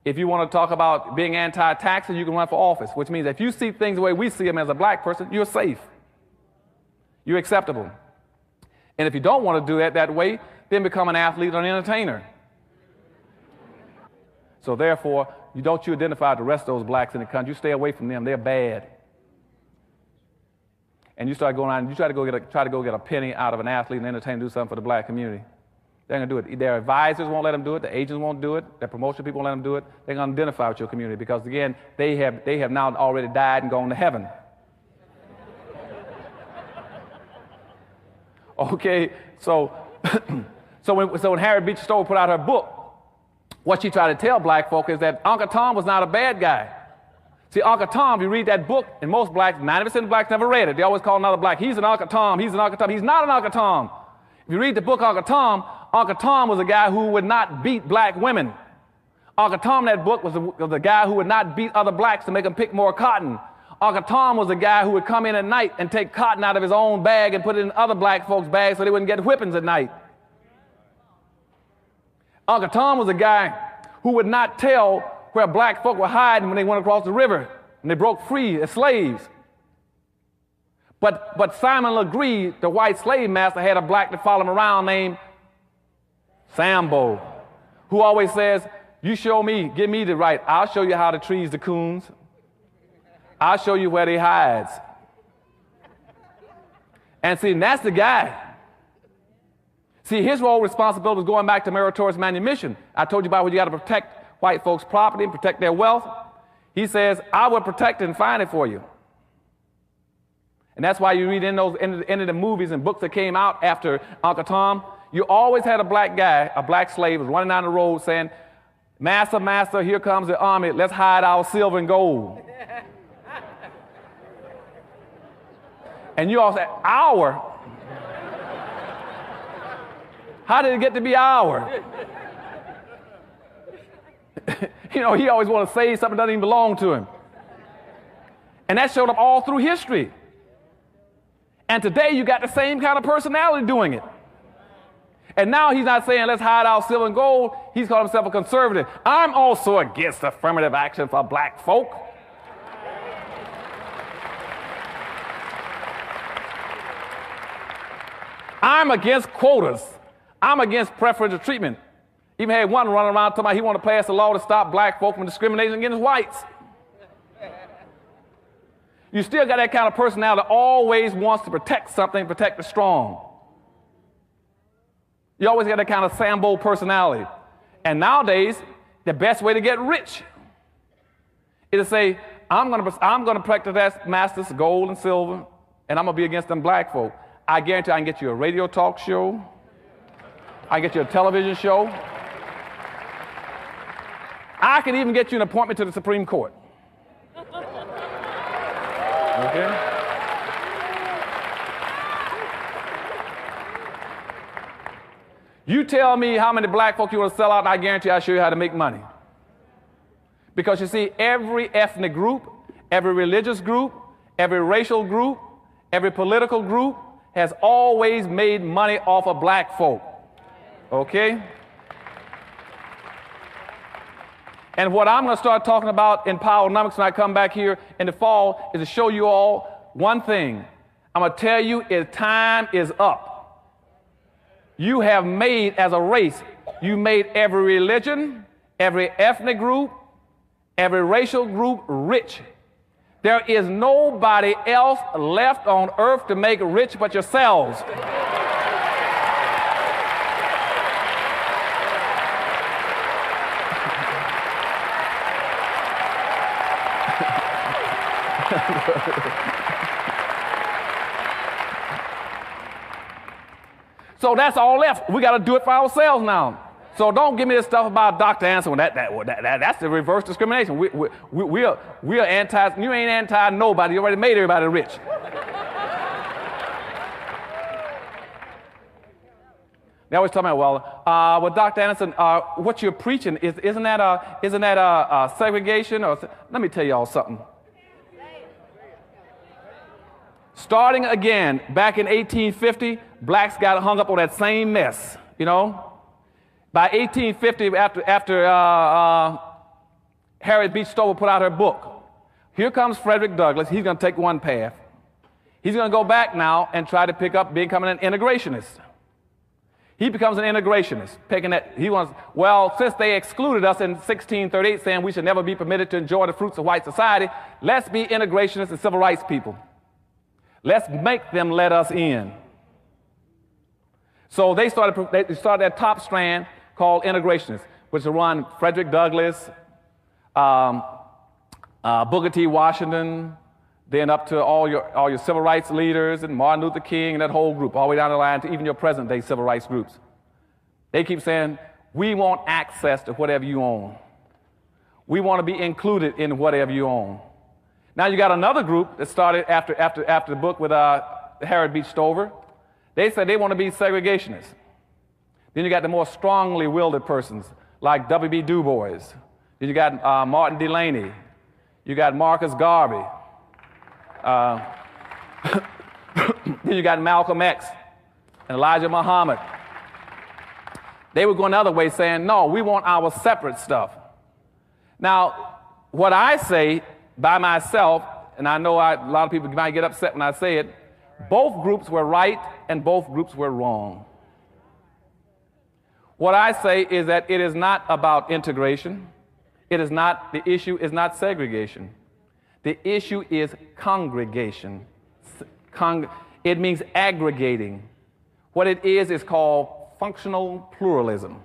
If you want to talk about being anti-taxing, you can run for office, which means if you see things the way we see them as a black person, you're safe. You're acceptable. And if you don't want to do that way, then become an athlete or an entertainer. So therefore, you identify the rest of those blacks in the country. You stay away from them. They're bad. And you start going around and you try to go get a penny out of an athlete and entertainer, do something for the black community. They're going to do it. Their advisors won't let them do it. The agents won't do it. Their promotion people won't let them do it. They're going to identify with your community because, again, they have now already died and gone to heaven. Okay, so when Harriet Beecher Stowe put out her book, what she tried to tell black folk is that Uncle Tom was not a bad guy. See, Uncle Tom, if you read that book, and most blacks, 90% of blacks never read it. They always call another black, he's an Uncle Tom, he's an Uncle Tom. He's not an Uncle Tom. If you read the book Uncle Tom was a guy who would not beat black women. Uncle Tom in that book was a guy who would not beat other blacks to make them pick more cotton. Uncle Tom was a guy who would come in at night and take cotton out of his own bag and put it in other black folks' bags so they wouldn't get whippings at night. Uncle Tom was a guy who would not tell where black folk were hiding when they went across the river and they broke free as slaves. But Simon Legree, the white slave master, had a black that followed him around named Sambo, who always says, you show me, give me the right, I'll show you how to trees the coons. I'll show you where they hides. And see, that's the guy. See, his role responsibility was going back to Meritorious Manumission. I told you about when you got to protect white folks' property and protect their wealth. He says, I will protect it and find it for you. And that's why you read in the movies and books that came out after Uncle Tom, you always had a black guy, a black slave, was running down the road saying, Master, master, here comes the army, let's hide our silver and gold. And you all say, our? How did it get to be our? You know, he always wants to say something that doesn't even belong to him. And that showed up all through history. And today you got the same kind of personality doing it. And now he's not saying let's hide our silver and gold. He's called himself a conservative. I'm also against affirmative action for black folk. I'm against quotas. I'm against preferential treatment. Even had one running around talking about he wanted to pass a law to stop black folk from discriminating against whites. You still got that kind of personality that always wants to protect something, protect the strong. You always got that kind of Sambo personality. And nowadays, the best way to get rich is to say, I'm going to protect that master's gold and silver, and I'm going to be against them black folk. I guarantee I can get you a radio talk show. I can get you a television show. I can even get you an appointment to the Supreme Court. Okay? You tell me how many black folk you want to sell out, and I guarantee I'll show you how to make money. Because you see, every ethnic group, every religious group, every racial group, every political group has always made money off of black folk. Okay? And what I'm going to start talking about in Powernomics when I come back here in the fall is to show you all one thing. I'm going to tell you time is up. You have made, as a race, you made every religion, every ethnic group, every racial group rich. There is nobody else left on earth to make rich but yourselves. So that's all left. We got to do it for ourselves now. So don't give me this stuff about Dr. Anderson. That's the reverse discrimination. We are anti. You ain't anti nobody. You already made everybody rich. They always tell me, well, Dr. Anderson, what you're preaching isn't that segregation? Or let me tell y'all something. Starting again, back in 1850, blacks got hung up on that same mess, you know. By 1850, after Harriet Beecher Stover put out her book, here comes Frederick Douglass. He's going to take one path. He's going to go back now and try to pick up becoming an integrationist. He becomes an integrationist, picking that he wants, well, since they excluded us in 1638, saying we should never be permitted to enjoy the fruits of white society, let's be integrationists and civil rights people. Let's make them let us in. So they started that top strand called integrationists, which will run Frederick Douglass, Booker T. Washington, then up to all your civil rights leaders and Martin Luther King and that whole group, all the way down the line to even your present-day civil rights groups. They keep saying, we want access to whatever you own. We want to be included in whatever you own. Now you got another group that started after the book with Harriet Beecher Stover. They said they want to be segregationists. Then you got the more strongly willed persons like W.B. Du Bois. Then you got Martin Delany. You got Marcus Garvey. Then you got Malcolm X and Elijah Muhammad. They were going the other way saying, no, we want our separate stuff. Now, what I say by myself, and I know a lot of people might get upset when I say it, both groups were right and both groups were wrong. What I say is that it is not about integration. The issue is not segregation. The issue is congregation. It means aggregating. What it is called functional pluralism,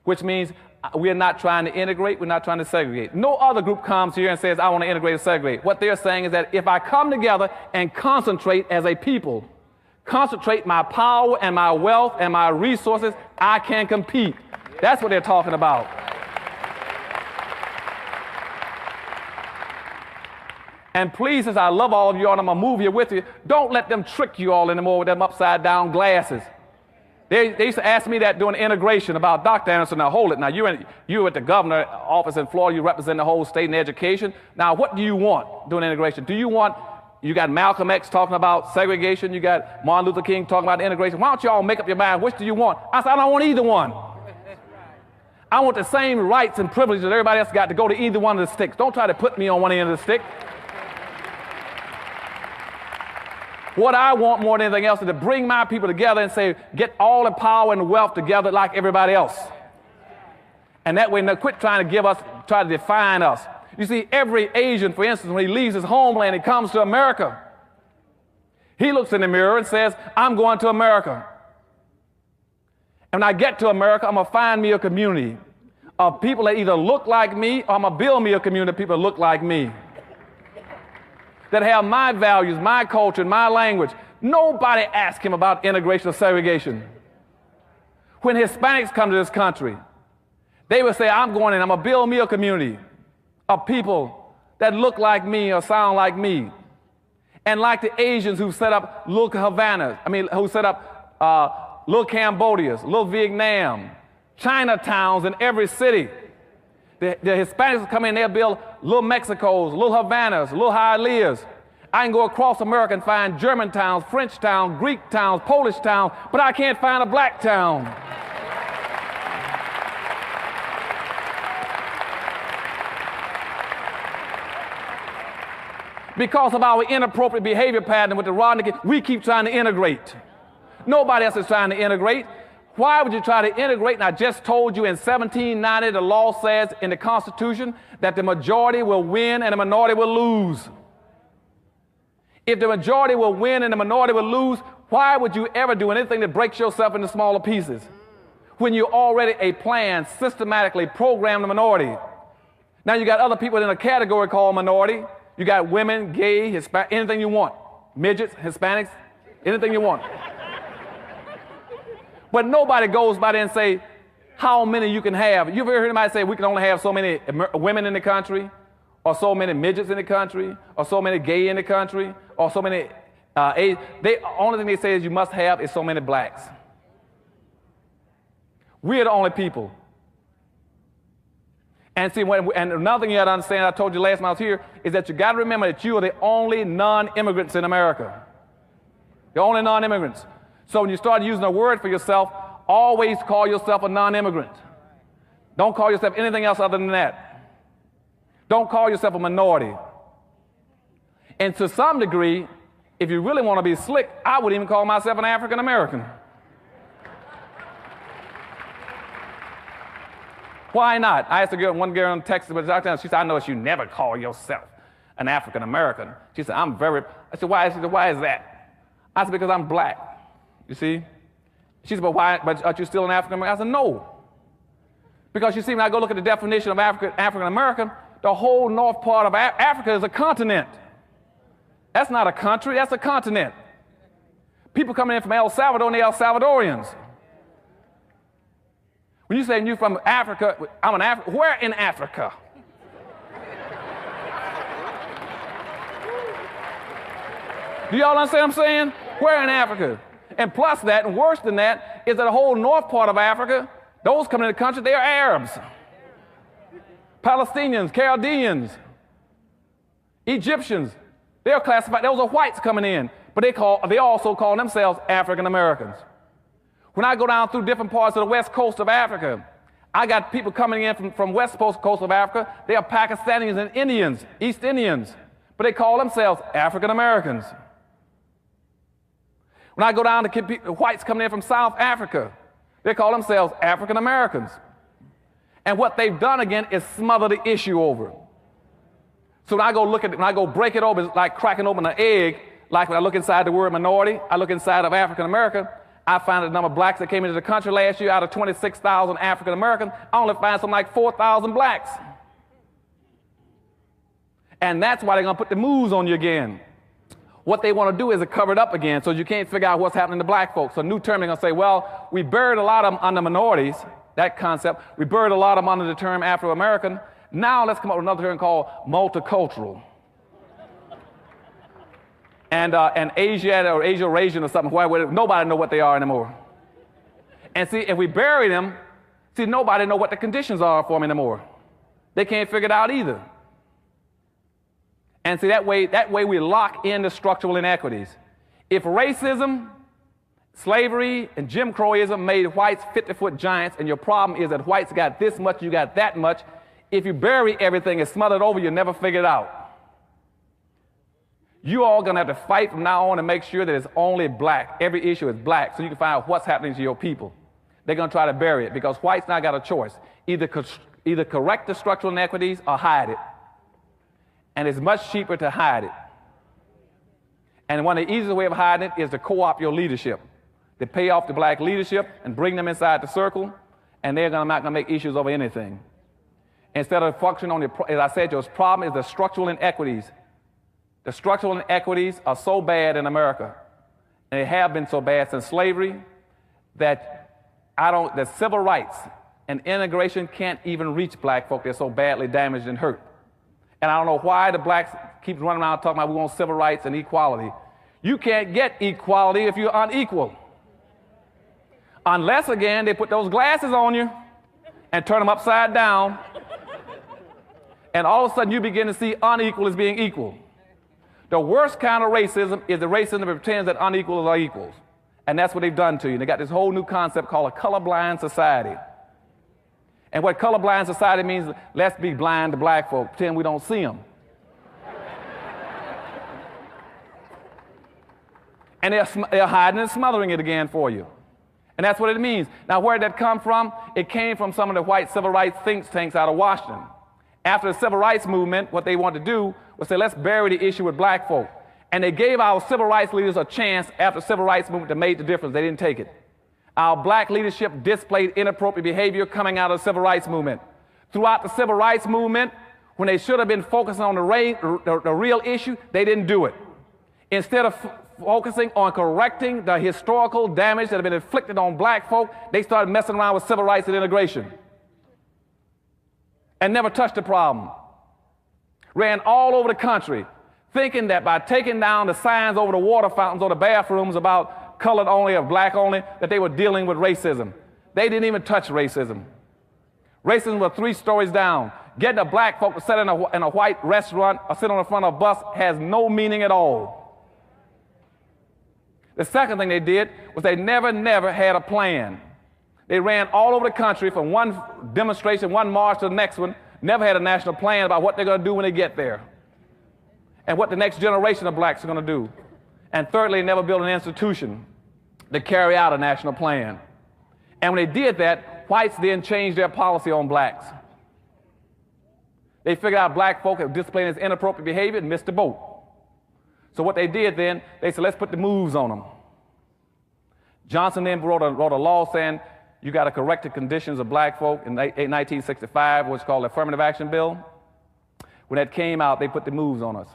which means we are not trying to integrate, we're not trying to segregate. No other group comes here and says, I want to integrate or segregate. What they're saying is that if I come together and concentrate as a people, concentrate my power and my wealth and my resources, I can compete. That's what they're talking about. And please, since I love all of you all and I'm going to move here with you, don't let them trick you all anymore with them upside down glasses. They used to ask me that during integration about Dr. Anderson. Now, hold it. Now, you're at the governor's office in Florida. You represent the whole state in education. Now, what do you want during integration? You got Malcolm X talking about segregation. You got Martin Luther King talking about integration. Why don't you all make up your mind? Which do you want? I said, I don't want either one. I want the same rights and privileges that everybody else got to go to either one of the sticks. Don't try to put me on one end of the stick. What I want more than anything else is to bring my people together and say, get all the power and wealth together like everybody else. And that way, quit trying to try to define us. You see, every Asian, for instance, when he leaves his homeland, he comes to America. He looks in the mirror and says, I'm going to America. And when I get to America, I'm going to find me a community of people that either look like me or I'm going to build me a community of people that look like me, that have my values, my culture, and my language. Nobody asked him about integration or segregation. When Hispanics come to this country, they would say, I'm going in, I'm going to build me a community of people that look like me or sound like me. And like the Asians who set up little who set up little Cambodias, little Vietnam, Chinatowns in every city. The Hispanics come in, they'll build little Mexicos, little Havanas, little Hialeahs. I can go across America and find German towns, French towns, Greek towns, Polish towns, but I can't find a black town. Because of our inappropriate behavior pattern with the Rodney, we keep trying to integrate. Nobody else is trying to integrate. Why would you try to integrate? And I just told you in 1790, the law says in the Constitution that the majority will win and the minority will lose. If the majority will win and the minority will lose, why would you ever do anything that breaks yourself into smaller pieces when you already a plan systematically program the minority? Now you got other people in a category called minority. You got women, gay, Hispanic, anything you want. Midgets, Hispanics, anything you want. But nobody goes by there and say how many you can have. You've ever heard anybody say we can only have so many women in the country, or so many midgets in the country, or so many gay in the country, or so many only thing they say is you must have is so many blacks. We're the only people. And see, and another thing you got to understand, I told you last time I was here, is that you got to remember that you are the only non-immigrants in America. The only non-immigrants. So when you start using a word for yourself, always call yourself a non-immigrant. Don't call yourself anything else other than that. Don't call yourself a minority. And to some degree, if you really want to be slick, I would even call myself an African American. Why not? I asked one girl in Texas, she said, I noticed you never call yourself an African American. She said, I said, why? She said, why is that? I said, because I'm black. You see? She said, but why? But are you still an African American? I said, no. Because you see, when I go look at the definition of African American, the whole north part of Africa is a continent. That's not a country, that's a continent. People coming in from El Salvador, and they're El Salvadorians. When you say you're from Africa, I'm an African. Where in Africa? Do y'all understand what I'm saying? Where in Africa? And plus that, and worse than that, is that the whole north part of Africa, those coming in the country, they are Arabs, Palestinians, Chaldeans, Egyptians. They're classified, those are whites coming in, but they also call themselves African Americans. When I go down through different parts of the west coast of Africa, I got people coming in from west coast of Africa. They are Pakistanis and Indians, East Indians, but they call themselves African Americans. When I go down to whites coming in from South Africa, they call themselves African Americans. And what they've done again is smother the issue over. So when I go look at it, when I go break it open, it's like cracking open an egg. Like when I look inside the word minority, I look inside of African American, I find the number of blacks that came into the country last year out of 26,000 African Americans, I only find something like 4,000 blacks. And that's why they're going to put the moves on you again. What they want to do is to cover it up again so you can't figure out what's happening to black folks. So new term, they're going to say, well, we buried a lot of them under minorities, that concept. We buried a lot of them under the term Afro-American. Now let's come up with another term called multicultural. And Asian or Asia-Rasian or something, where nobody know what they are anymore. And see, if we bury them, see, nobody know what the conditions are for them anymore. They can't figure it out either. And see, that way we lock in the structural inequities. If racism, slavery, and Jim Crowism made whites 50-foot giants, and your problem is that whites got this much, you got that much, if you bury everything and smother it over, you'll never figure it out. You all going to have to fight from now on to make sure that it's only black. Every issue is black, so you can find out what's happening to your people. They're going to try to bury it because whites now got a choice. Either correct the structural inequities or hide it. And it's much cheaper to hide it. And one of the easiest way of hiding it is to co-opt your leadership. To pay off the black leadership and bring them inside the circle, and they're not going to make issues over anything. Instead of functioning on as I said, your problem is the structural inequities. The structural inequities are so bad in America, and they have been so bad since slavery, that that civil rights and integration can't even reach black folk. They're so badly damaged and hurt. And I don't know why the blacks keep running around talking about we want civil rights and equality. You can't get equality if you're unequal. Unless, again, they put those glasses on you and turn them upside down, and all of a sudden you begin to see unequal as being equal. The worst kind of racism is the racism that pretends that unequals are equals. And that's what they've done to you. They got this whole new concept called a colorblind society. And what colorblind society means, let's be blind to black folk, pretend we don't see them. And they're hiding and smothering it again for you. And that's what it means. Now, where did that come from? It came from some of the white civil rights think tanks out of Washington. After the civil rights movement, what they wanted to do was say, let's bury the issue with black folk. And they gave our civil rights leaders a chance after the civil rights movement to make the difference. They didn't take it. Our black leadership displayed inappropriate behavior coming out of the civil rights movement. Throughout the civil rights movement, when they should have been focusing on the real issue, they didn't do it. Instead of focusing on correcting the historical damage that had been inflicted on black folk, they started messing around with civil rights and integration and never touched the problem. Ran all over the country, thinking that by taking down the signs over the water fountains or the bathrooms about colored only or black only, that they were dealing with racism. They didn't even touch racism. Racism was 3 stories down. Getting a black folk to sit in a white restaurant or sit on the front of a bus has no meaning at all. The second thing they did was they never had a plan. They ran all over the country from one demonstration, one march to the next one, never had a national plan about what they're going to do when they get there and what the next generation of blacks are going to do. And thirdly, they never built an institution to carry out a national plan. And when they did that, whites then changed their policy on blacks. They figured out black folk had displayed this inappropriate behavior and missed the boat. So what they did then, they said, let's put the moves on them. Johnson then wrote a law saying you got to correct the conditions of black folk in 1965, what's called the Affirmative Action Bill. When that came out, they put the moves on us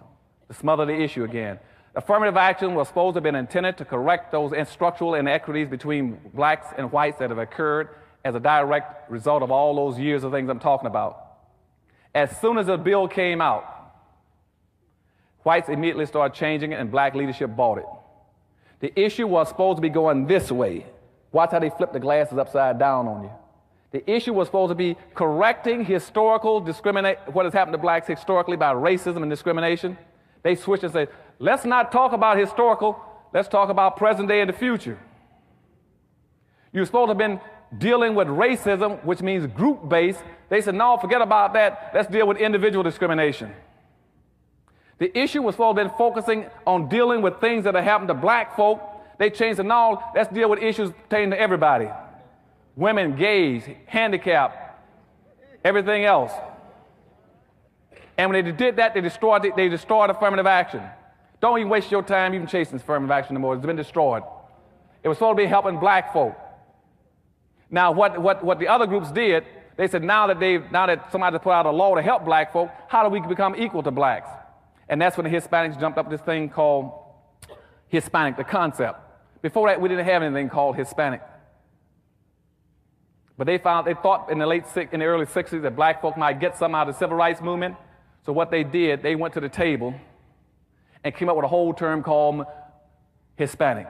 to smother the issue again. Affirmative action was supposed to have been intended to correct those structural inequities between blacks and whites that have occurred as a direct result of all those years of things I'm talking about. As soon as the bill came out, whites immediately started changing it and black leadership bought it. The issue was supposed to be going this way. Watch how they flip the glasses upside down on you. The issue was supposed to be correcting historical what has happened to blacks historically by racism and discrimination. They switched and said, let's not talk about historical, let's talk about present day and the future. You're supposed to have been dealing with racism, which means group-based. They said, no, forget about that, let's deal with individual discrimination. The issue was supposed to have been focusing on dealing with things that have happened to black folk. They changed it, no, let's deal with issues pertaining to everybody. Women, gays, handicapped, everything else. And when they did that, they destroyed affirmative action. Don't even waste your time even chasing affirmative action anymore. It's been destroyed. It was supposed to be helping black folk. Now, what the other groups did, they said, now that somebody put out a law to help black folk, how do we become equal to blacks? And that's when the Hispanics jumped up with this thing called Hispanic, the concept. Before that, we didn't have anything called Hispanic. But they thought in the early 60s that black folk might get something out of the civil rights movement. So what they did, they went to the table and came up with a whole term called Hispanic.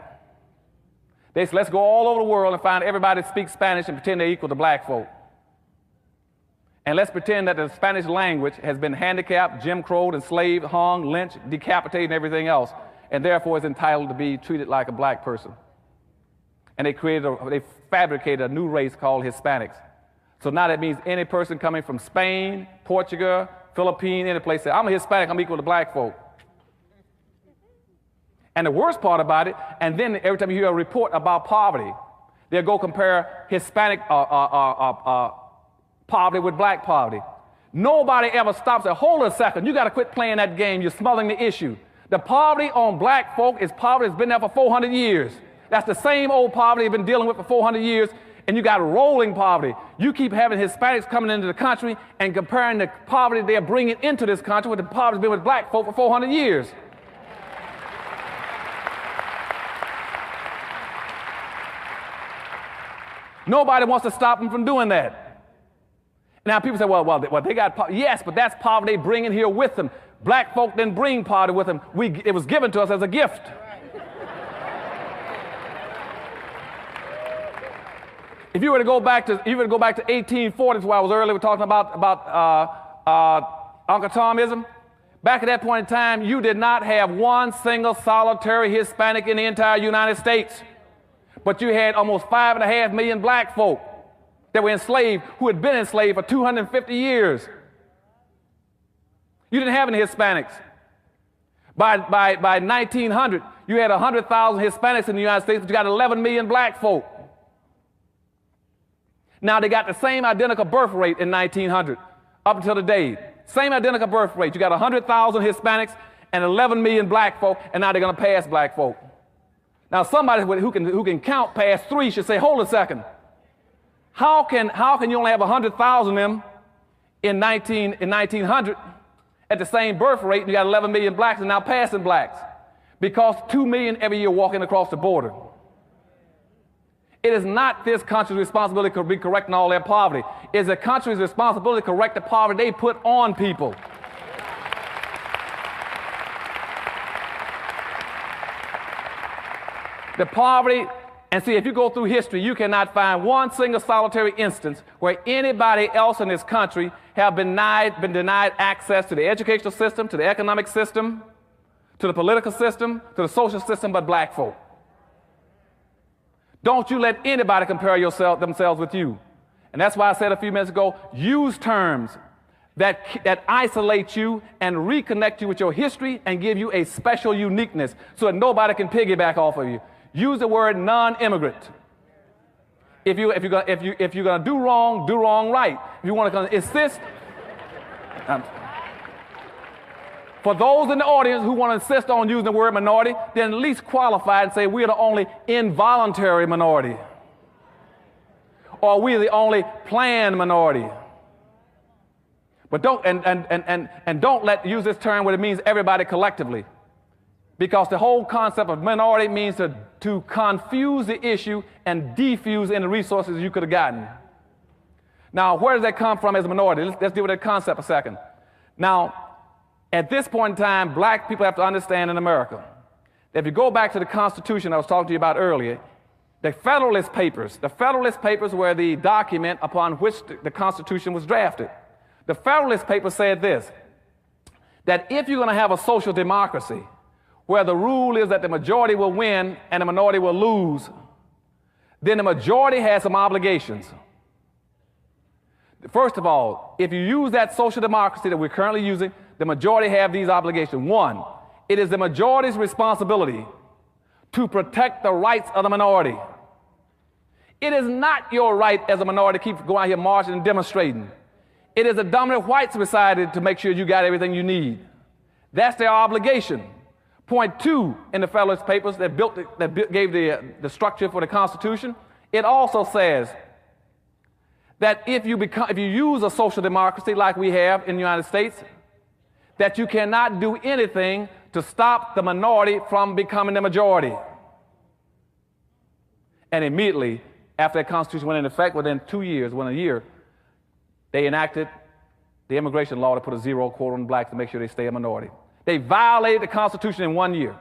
They said, let's go all over the world and find everybody that speaks Spanish and pretend they're equal to black folk. And let's pretend that the Spanish language has been handicapped, Jim Crowed, enslaved, hung, lynched, decapitated, and everything else, and therefore is entitled to be treated like a black person. And they fabricated a new race called Hispanics. So now that means any person coming from Spain, Portugal, Philippines, any place, say, I'm a Hispanic, I'm equal to black folk. And the worst part about it, and then every time you hear a report about poverty, they'll go compare Hispanic poverty with black poverty. Nobody ever stops and hold a second, you got to quit playing that game, you're smothering the issue. The poverty on black folk is poverty that's been there for 400 years. That's the same old poverty you've been dealing with for 400 years, and you got rolling poverty. You keep having Hispanics coming into the country and comparing the poverty they're bringing into this country with the poverty that's been with black folk for 400 years. Nobody wants to stop them from doing that. Now people say, well, they got yes, but that's poverty they bring in here with them. Black folk didn't bring poverty with them. It was given to us as a gift. If you were to go back to 1840s, where I was earlier talking about Uncle Tomism, back at that point in time, you did not have one single solitary Hispanic in the entire United States. But you had almost 5.5 million black folk that were enslaved, who had been enslaved for 250 years. You didn't have any Hispanics. By 1900, you had 100,000 Hispanics in the United States, but you got 11 million black folk. Now they got the same identical birth rate in 1900 up until today. Same identical birth rate. You got 100,000 Hispanics and 11 million black folk, and now they're going to pass black folk. Now somebody who can count past 3 should say, hold a second. How can you only have 100,000 of them in 1900 at the same birth rate, and you got 11 million blacks and now passing blacks? Because 2 million every year walking across the border. It is not this country's responsibility to be correcting all their poverty. It is the country's responsibility to correct the poverty they put on people. The poverty, and see, if you go through history, you cannot find one single solitary instance where anybody else in this country have been denied access to the educational system, to the economic system, to the political system, to the social system, but black folk. Don't you let anybody compare themselves with you. And that's why I said a few minutes ago, use terms that isolate you and reconnect you with your history and give you a special uniqueness so that nobody can piggyback off of you. Use the word non-immigrant. If you're going to do wrong right. If you want to insist, for those in the audience who want to insist on using the word minority, then at least qualify and say we're the only involuntary minority, or we're the only planned minority. But don't use this term where it means everybody collectively, because the whole concept of minority means to confuse the issue and defuse any resources you could have gotten. Now, where does that come from as a minority? Let's deal with that concept a second. Now, at this point in time, black people have to understand in America that if you go back to the Constitution I was talking to you about earlier, the Federalist Papers were the document upon which the Constitution was drafted. The Federalist Papers said this, that if you're going to have a social democracy where the rule is that the majority will win and the minority will lose, then the majority has some obligations. First of all, if you use that social democracy that we're currently using, the majority have these obligations. One, it is the majority's responsibility to protect the rights of the minority. It is not your right as a minority to keep going out here marching and demonstrating. It is the dominant white society to make sure you got everything you need. That's their obligation. Point 2 in the Federalist Papers that gave the structure for the Constitution, it also says that if you use a social democracy like we have in the United States, that you cannot do anything to stop the minority from becoming the majority. And immediately after that Constitution went into effect, within a year, they enacted the immigration law to put a zero quota on blacks to make sure they stay a minority. They violated the Constitution in 1 year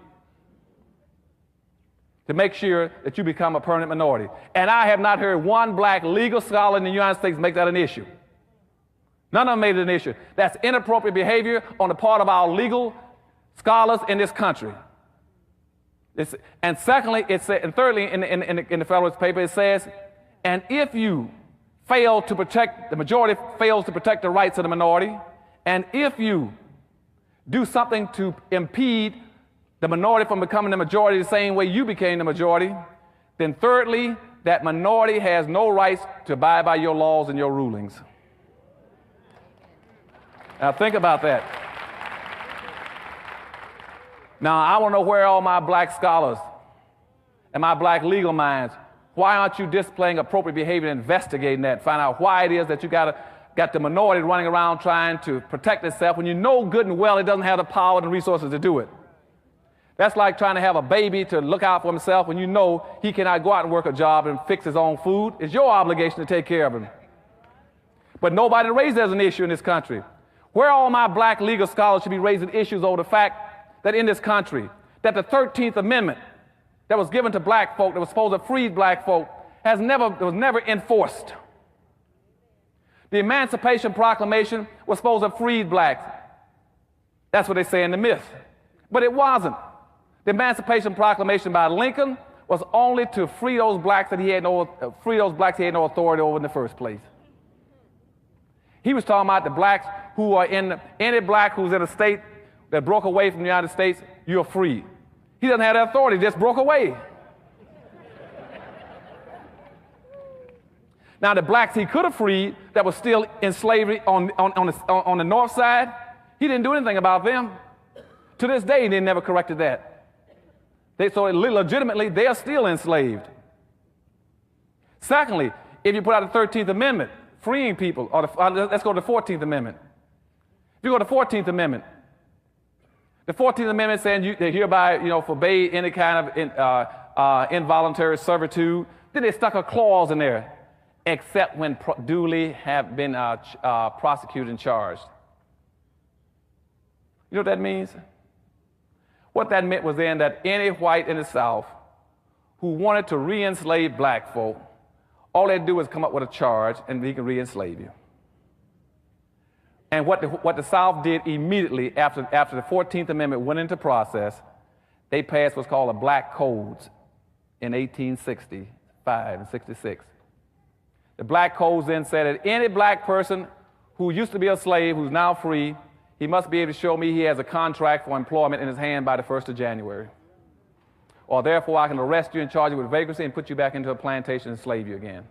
to make sure that you become a permanent minority. And I have not heard one black legal scholar in the United States make that an issue. None of them made it an issue. That's inappropriate behavior on the part of our legal scholars in this country. And thirdly, in the Federalist Paper, it says, and if you fail to protect, the majority fails to protect the rights of the minority, and if you do something to impede the minority from becoming the majority the same way you became the majority, then thirdly, that minority has no rights to abide by your laws and your rulings. Now think about that. Now I want to know where all my black scholars and my black legal minds, why aren't you displaying appropriate behavior and investigating that, find out why it is that you got the minority running around trying to protect itself when you know good and well it doesn't have the power and the resources to do it. That's like trying to have a baby to look out for himself when you know he cannot go out and work a job and fix his own food. It's your obligation to take care of him. But nobody raised that as an issue in this country. Where all my black legal scholars should be raising issues over the fact that in this country, that the 13th Amendment that was given to black folk, that was supposed to free black folk, was never enforced. The Emancipation Proclamation was supposed to free blacks. That's what they say in the myth. But it wasn't. The Emancipation Proclamation by Lincoln was only to free those blacks that he had no authority over in the first place. He was talking about the blacks who are any black who's in a state that broke away from the United States, you're free. He doesn't have that authority, just broke away. Now, the blacks he could have freed that was still in slavery on the north side, he didn't do anything about them. To this day, they never corrected that. So legitimately, they are still enslaved. Secondly, if you put out the 13th Amendment, freeing people, or let's go to the 14th Amendment. If you go to the 14th Amendment, the 14th Amendment saying they hereby, forbade any kind of involuntary servitude. Then they stuck a clause in there, except when duly have been prosecuted and charged. You know what that means? What that meant was then that any white in the South who wanted to re-enslave black folk, all they'd do is come up with a charge and he can re-enslave you. And what the South did immediately after the 14th Amendment went into process, they passed what's called a Black Codes in 1865 and 66. The Black Codes then said that any black person who used to be a slave, who's now free, he must be able to show me he has a contract for employment in his hand by the 1st of January. Or therefore I can arrest you and charge you with vagrancy and put you back into a plantation and slave you again.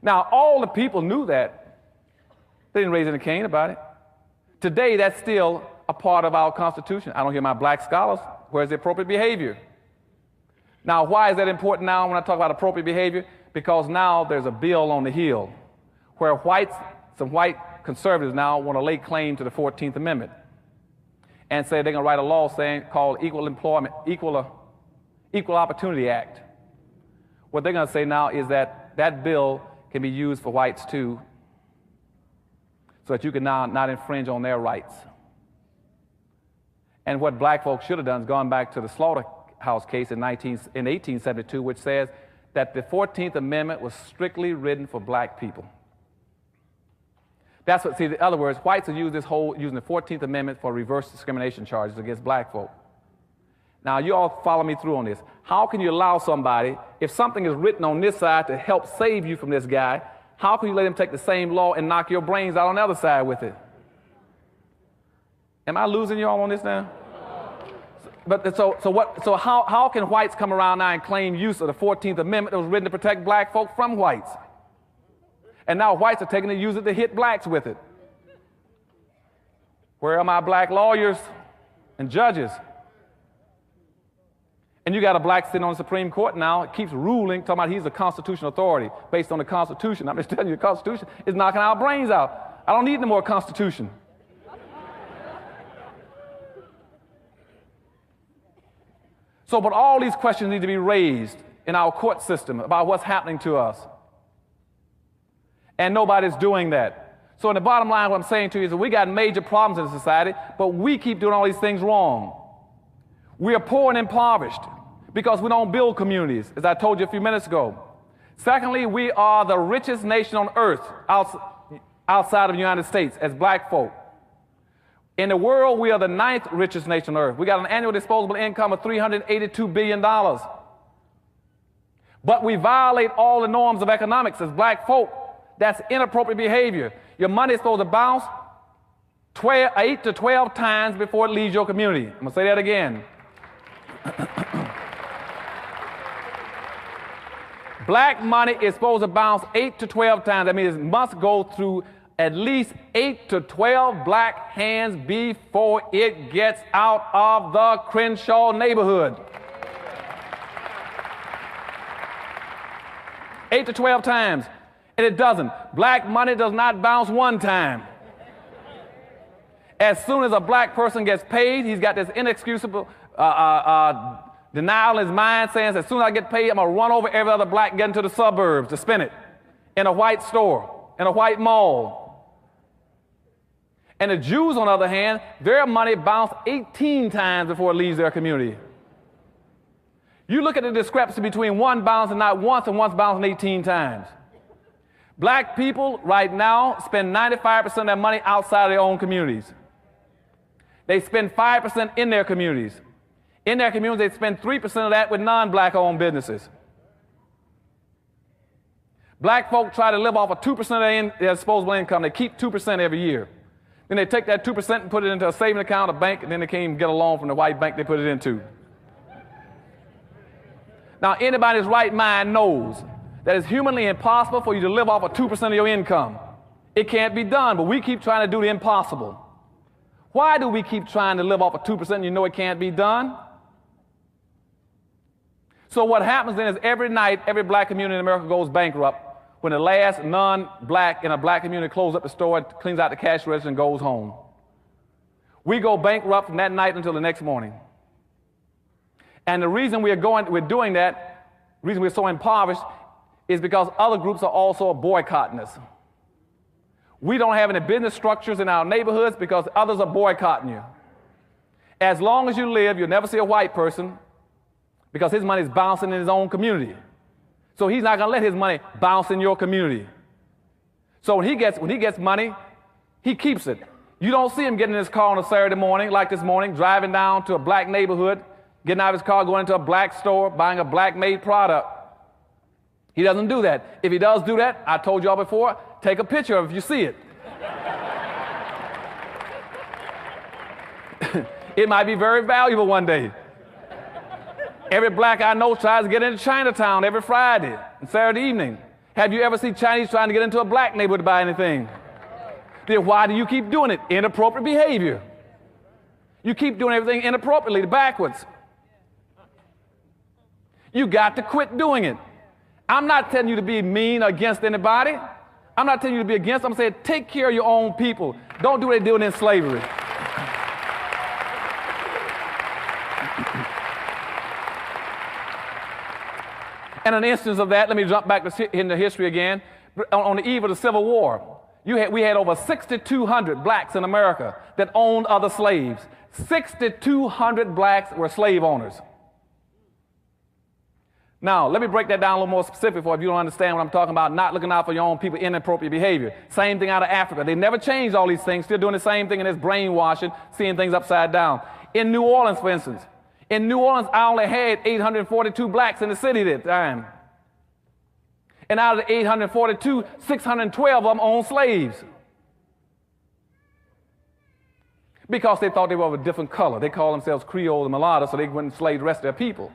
Now, all the people knew that. They didn't raise any cane about it. Today, that's still a part of our Constitution. I don't hear my black scholars. Where's the appropriate behavior? Now, why is that important now when I talk about appropriate behavior? Because now there's a bill on the Hill where some white conservatives now want to lay claim to the 14th Amendment and say they're going to write a law called Equal Opportunity Act. What they're going to say now is that bill can be used for whites too, so that you can now not infringe on their rights. And what black folks should have done is gone back to the slaughterhouse case in 1872, which says that the 14th Amendment was strictly written for black people. That's what, see, in other words, whites are using the 14th Amendment for reverse discrimination charges against black folk. Now, you all follow me through on this. How can you allow somebody, if something is written on this side to help save you from this guy, how can you let him take the same law and knock your brains out on the other side with it? Am I losing you all on this now? So how can whites come around now and claim use of the 14th Amendment that was written to protect black folk from whites? And now whites are taking it and use it to hit blacks with it. Where are my black lawyers and judges? And you got a black sitting on the Supreme Court now, it keeps ruling, talking about he's a constitutional authority based on the Constitution. I'm just telling you, the Constitution is knocking our brains out. I don't need no more Constitution. So, but all these questions need to be raised in our court system about what's happening to us. And nobody's doing that. So in the bottom line, what I'm saying to you is that we got major problems in society, but we keep doing all these things wrong. We are poor and impoverished because we don't build communities, as I told you a few minutes ago. Secondly, we are the richest nation on earth outside of the United States as black folk. In the world, we are the 9th richest nation on earth. We got an annual disposable income of $382 billion. But we violate all the norms of economics as black folk. That's inappropriate behavior. Your money is supposed to bounce 8 to 12 times before it leaves your community. I'm going to say that again. Black money is supposed to bounce 8 to 12 times. That means it must go through at least 8 to 12 black hands before it gets out of the Crenshaw neighborhood. 8 to 12 times. And it doesn't. Black money does not bounce one time. As soon as a black person gets paid, he's got this inexcusable denial in his mind saying, as soon as I get paid, I'm going to run over every other black and get into the suburbs to spend it in a white store, in a white mall. And the Jews, on the other hand, their money bounced 18 times before it leaves their community. You look at the discrepancy between one bouncing not once and once bouncing 18 times. Black people right now spend 95% of their money outside of their own communities. They spend 5% in their communities. In their communities, they spend 3% of that with non-black owned businesses. Black folk try to live off of 2% of their disposable income. They keep 2% every year. Then they take that 2% and put it into a savings account, a bank, and then they can't even get a loan from the white bank they put it into. Now, anybody in his right mind knows that it's humanly impossible for you to live off of 2% of your income. It can't be done, but we keep trying to do the impossible. Why do we keep trying to live off of 2% and you know it can't be done? So what happens then is every night, every black community in America goes bankrupt when the last non-black in a black community closes up the store, cleans out the cash register, and goes home. We go bankrupt from that night until the next morning. And the reason we're doing that, the reason we're so impoverished, is because other groups are also boycotting us. We don't have any business structures in our neighborhoods because others are boycotting you. As long as you live, you'll never see a white person because his money is bouncing in his own community. So he's not going to let his money bounce in your community. So when he gets money, he keeps it. You don't see him getting in his car on a Saturday morning, like this morning, driving down to a black neighborhood, getting out of his car, going into a black store, buying a black-made product. He doesn't do that. If he does do that, I told y'all before, take a picture of it if you see it. It might be very valuable one day. Every black I know tries to get into Chinatown every Friday and Saturday evening. Have you ever seen Chinese trying to get into a black neighborhood to buy anything? Then why do you keep doing it? Inappropriate behavior. You keep doing everything inappropriately, backwards. You got to quit doing it. I'm not telling you to be mean against anybody. I'm not telling you to be against. I'm saying take care of your own people. Don't do what they're doing in slavery. And an instance of that, let me jump back into history again. On the eve of the Civil War, we had over 6,200 blacks in America that owned other slaves. 6,200 blacks were slave owners. Now, let me break that down a little more specific for if you don't understand what I'm talking about, not looking out for your own people, inappropriate behavior. Same thing out of Africa. They never changed all these things, still doing the same thing in this brainwashing, seeing things upside down. In New Orleans, for instance, in New Orleans, I only had 842 blacks in the city at the time. And out of the 842, 612 of them owned slaves. Because they thought they were of a different color. They called themselves Creole and mulatto, so they wouldn't enslave the rest of their people.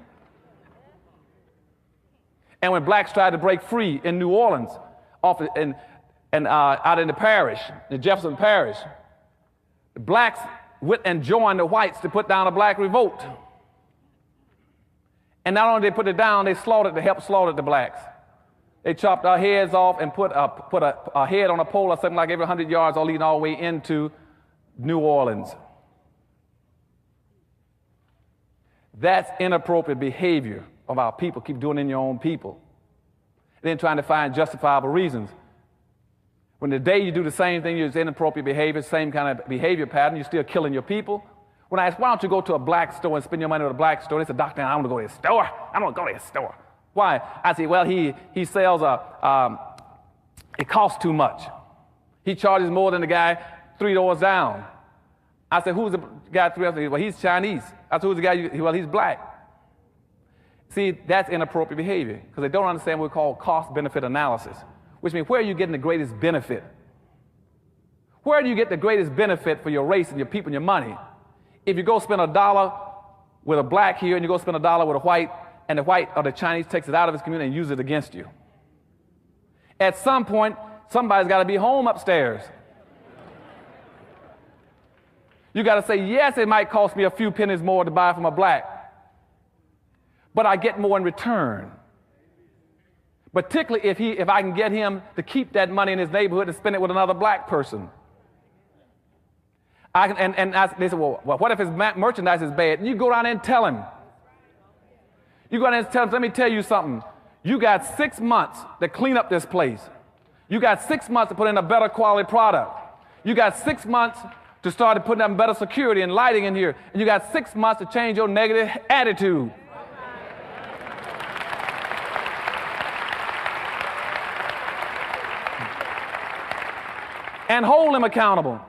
And when blacks tried to break free in New Orleans, out in the parish, the Jefferson Parish, the blacks went and joined the whites to put down a black revolt. And not only did they put it down, they helped slaughter the blacks. They chopped our heads off and put a head on a pole or something like every 100 yards, all leading all the way into New Orleans. That's inappropriate behavior of our people. Keep doing it in your own people. And then trying to find justifiable reasons. When the day you do the same thing, it's inappropriate behavior, same kind of behavior pattern, you're still killing your people. When I ask, why don't you go to a black store and spend your money at a black store? They said, Doctor, I want to go to the store. I don't want to go to the store. Why? I say, well, he sells it costs too much. He charges more than the guy 3 doors down. I said, who's the guy 3 doors down? Well, he's Chinese. I said, who's the guy? Well, he's black. See, that's inappropriate behavior because they don't understand what we call cost-benefit analysis, which means where are you getting the greatest benefit? Where do you get the greatest benefit for your race and your people and your money? If you go spend $1 with a black here and you go spend $1 with a white, and the white or the Chinese takes it out of his community and uses it against you. At some point, somebody's got to be home upstairs. You got to say, yes, it might cost me a few pennies more to buy from a black, but I get more in return. Particularly if I can get him to keep that money in his neighborhood and spend it with another black person. They said, well, what if his merchandise is bad? And you go down there and tell him. You go down there and tell him, let me tell you something. You got 6 months to clean up this place. You got 6 months to put in a better quality product. You got 6 months to start putting up better security and lighting in here. And you got 6 months to change your negative attitude. And hold him accountable.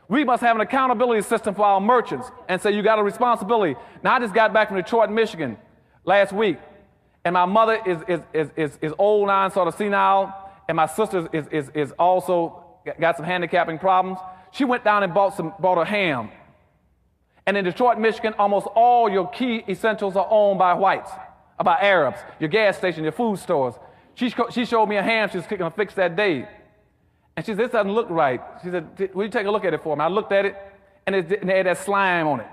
We must have an accountability system for our merchants and say, you got a responsibility. Now, I just got back from Detroit, Michigan last week, and my mother is old now and sort of senile, and my sister is also got some handicapping problems. She went down and bought a ham. And in Detroit, Michigan, almost all your key essentials are owned by whites, by Arabs, your gas station, your food stores. She showed me a ham she was going to fix that day. And she said, this doesn't look right. She said, will you take a look at it for me? I looked at it, and it had that slime on it.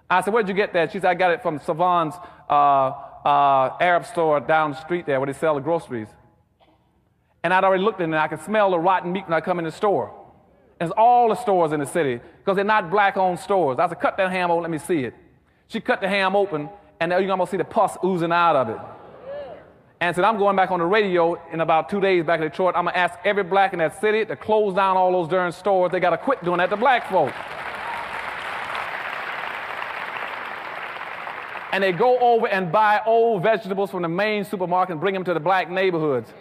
I said, where'd you get that? She said, I got it from Savon's Arab store down the street there where they sell the groceries. And I'd already looked in it, and I could smell the rotten meat when I come in the store. And it's all the stores in the city, because they're not black-owned stores. I said, cut that ham open, let me see it. She cut the ham open, and you can almost see the pus oozing out of it. And said, I'm going back on the radio in about 2 days back in Detroit. I'm going to ask every black in that city to close down all those darn stores. They got to quit doing that to black folk. And they go over and buy old vegetables from the main supermarket and bring them to the black neighborhoods.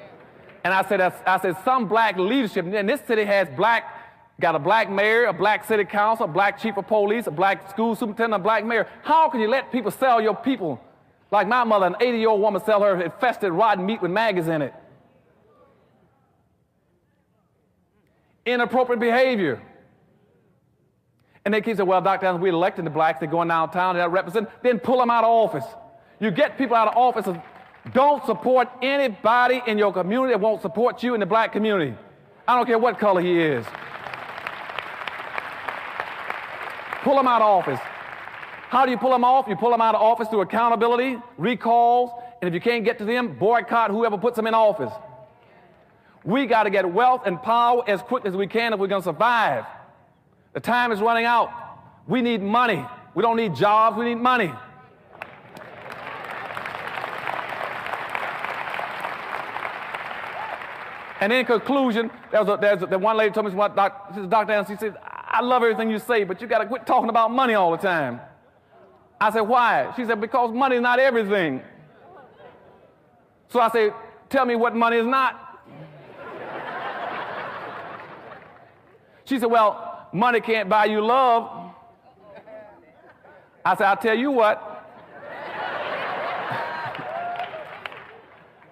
And I said, some black leadership, and this city has got a black mayor, a black city council, a black chief of police, a black school superintendent, a black mayor. How can you let people sell your people? Like my mother, an 80-year-old woman, sell her infested rotten meat with maggots in it. Inappropriate behavior. And they keep saying, well, Dr. Anderson, we're electing the blacks, they're going downtown, they're representing, then pull them out of office. You get people out of office, don't support anybody in your community that won't support you in the black community. I don't care what color he is. Pull them out of office. How do you pull them off? You pull them out of office through accountability, recalls, and if you can't get to them, boycott whoever puts them in office. We got to get wealth and power as quick as we can if we're going to survive. The time is running out. We need money. We don't need jobs, we need money. And in conclusion, there's the one lady told me, Dr. Anderson, she said, I love everything you say, but you got to quit talking about money all the time. I said, why? She said, because money is not everything. So I said, tell me what money is not. She said, well, money can't buy you love. I said, I'll tell you what.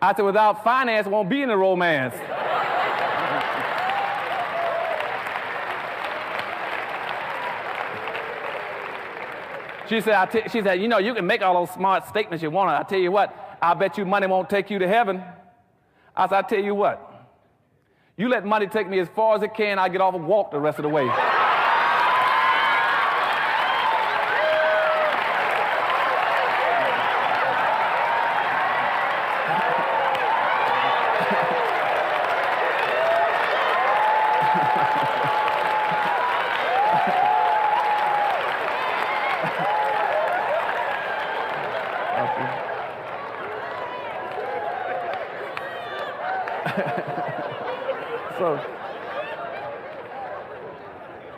I said, without finance, there won't be any romance. She said, you know, you can make all those smart statements you want. I tell you what, I bet you money won't take you to heaven. I said, I tell you what, you let money take me as far as it can, I'll get off and walk the rest of the way.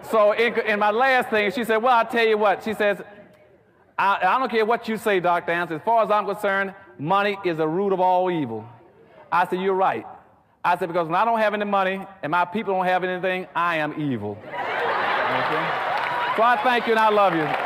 So in my last thing, she said, well, I'll tell you what. She says, I don't care what you say, Dr. Anderson. As far as I'm concerned, money is the root of all evil. I said, you're right. I said, because when I don't have any money and my people don't have anything, I am evil. Okay? So I thank you and I love you.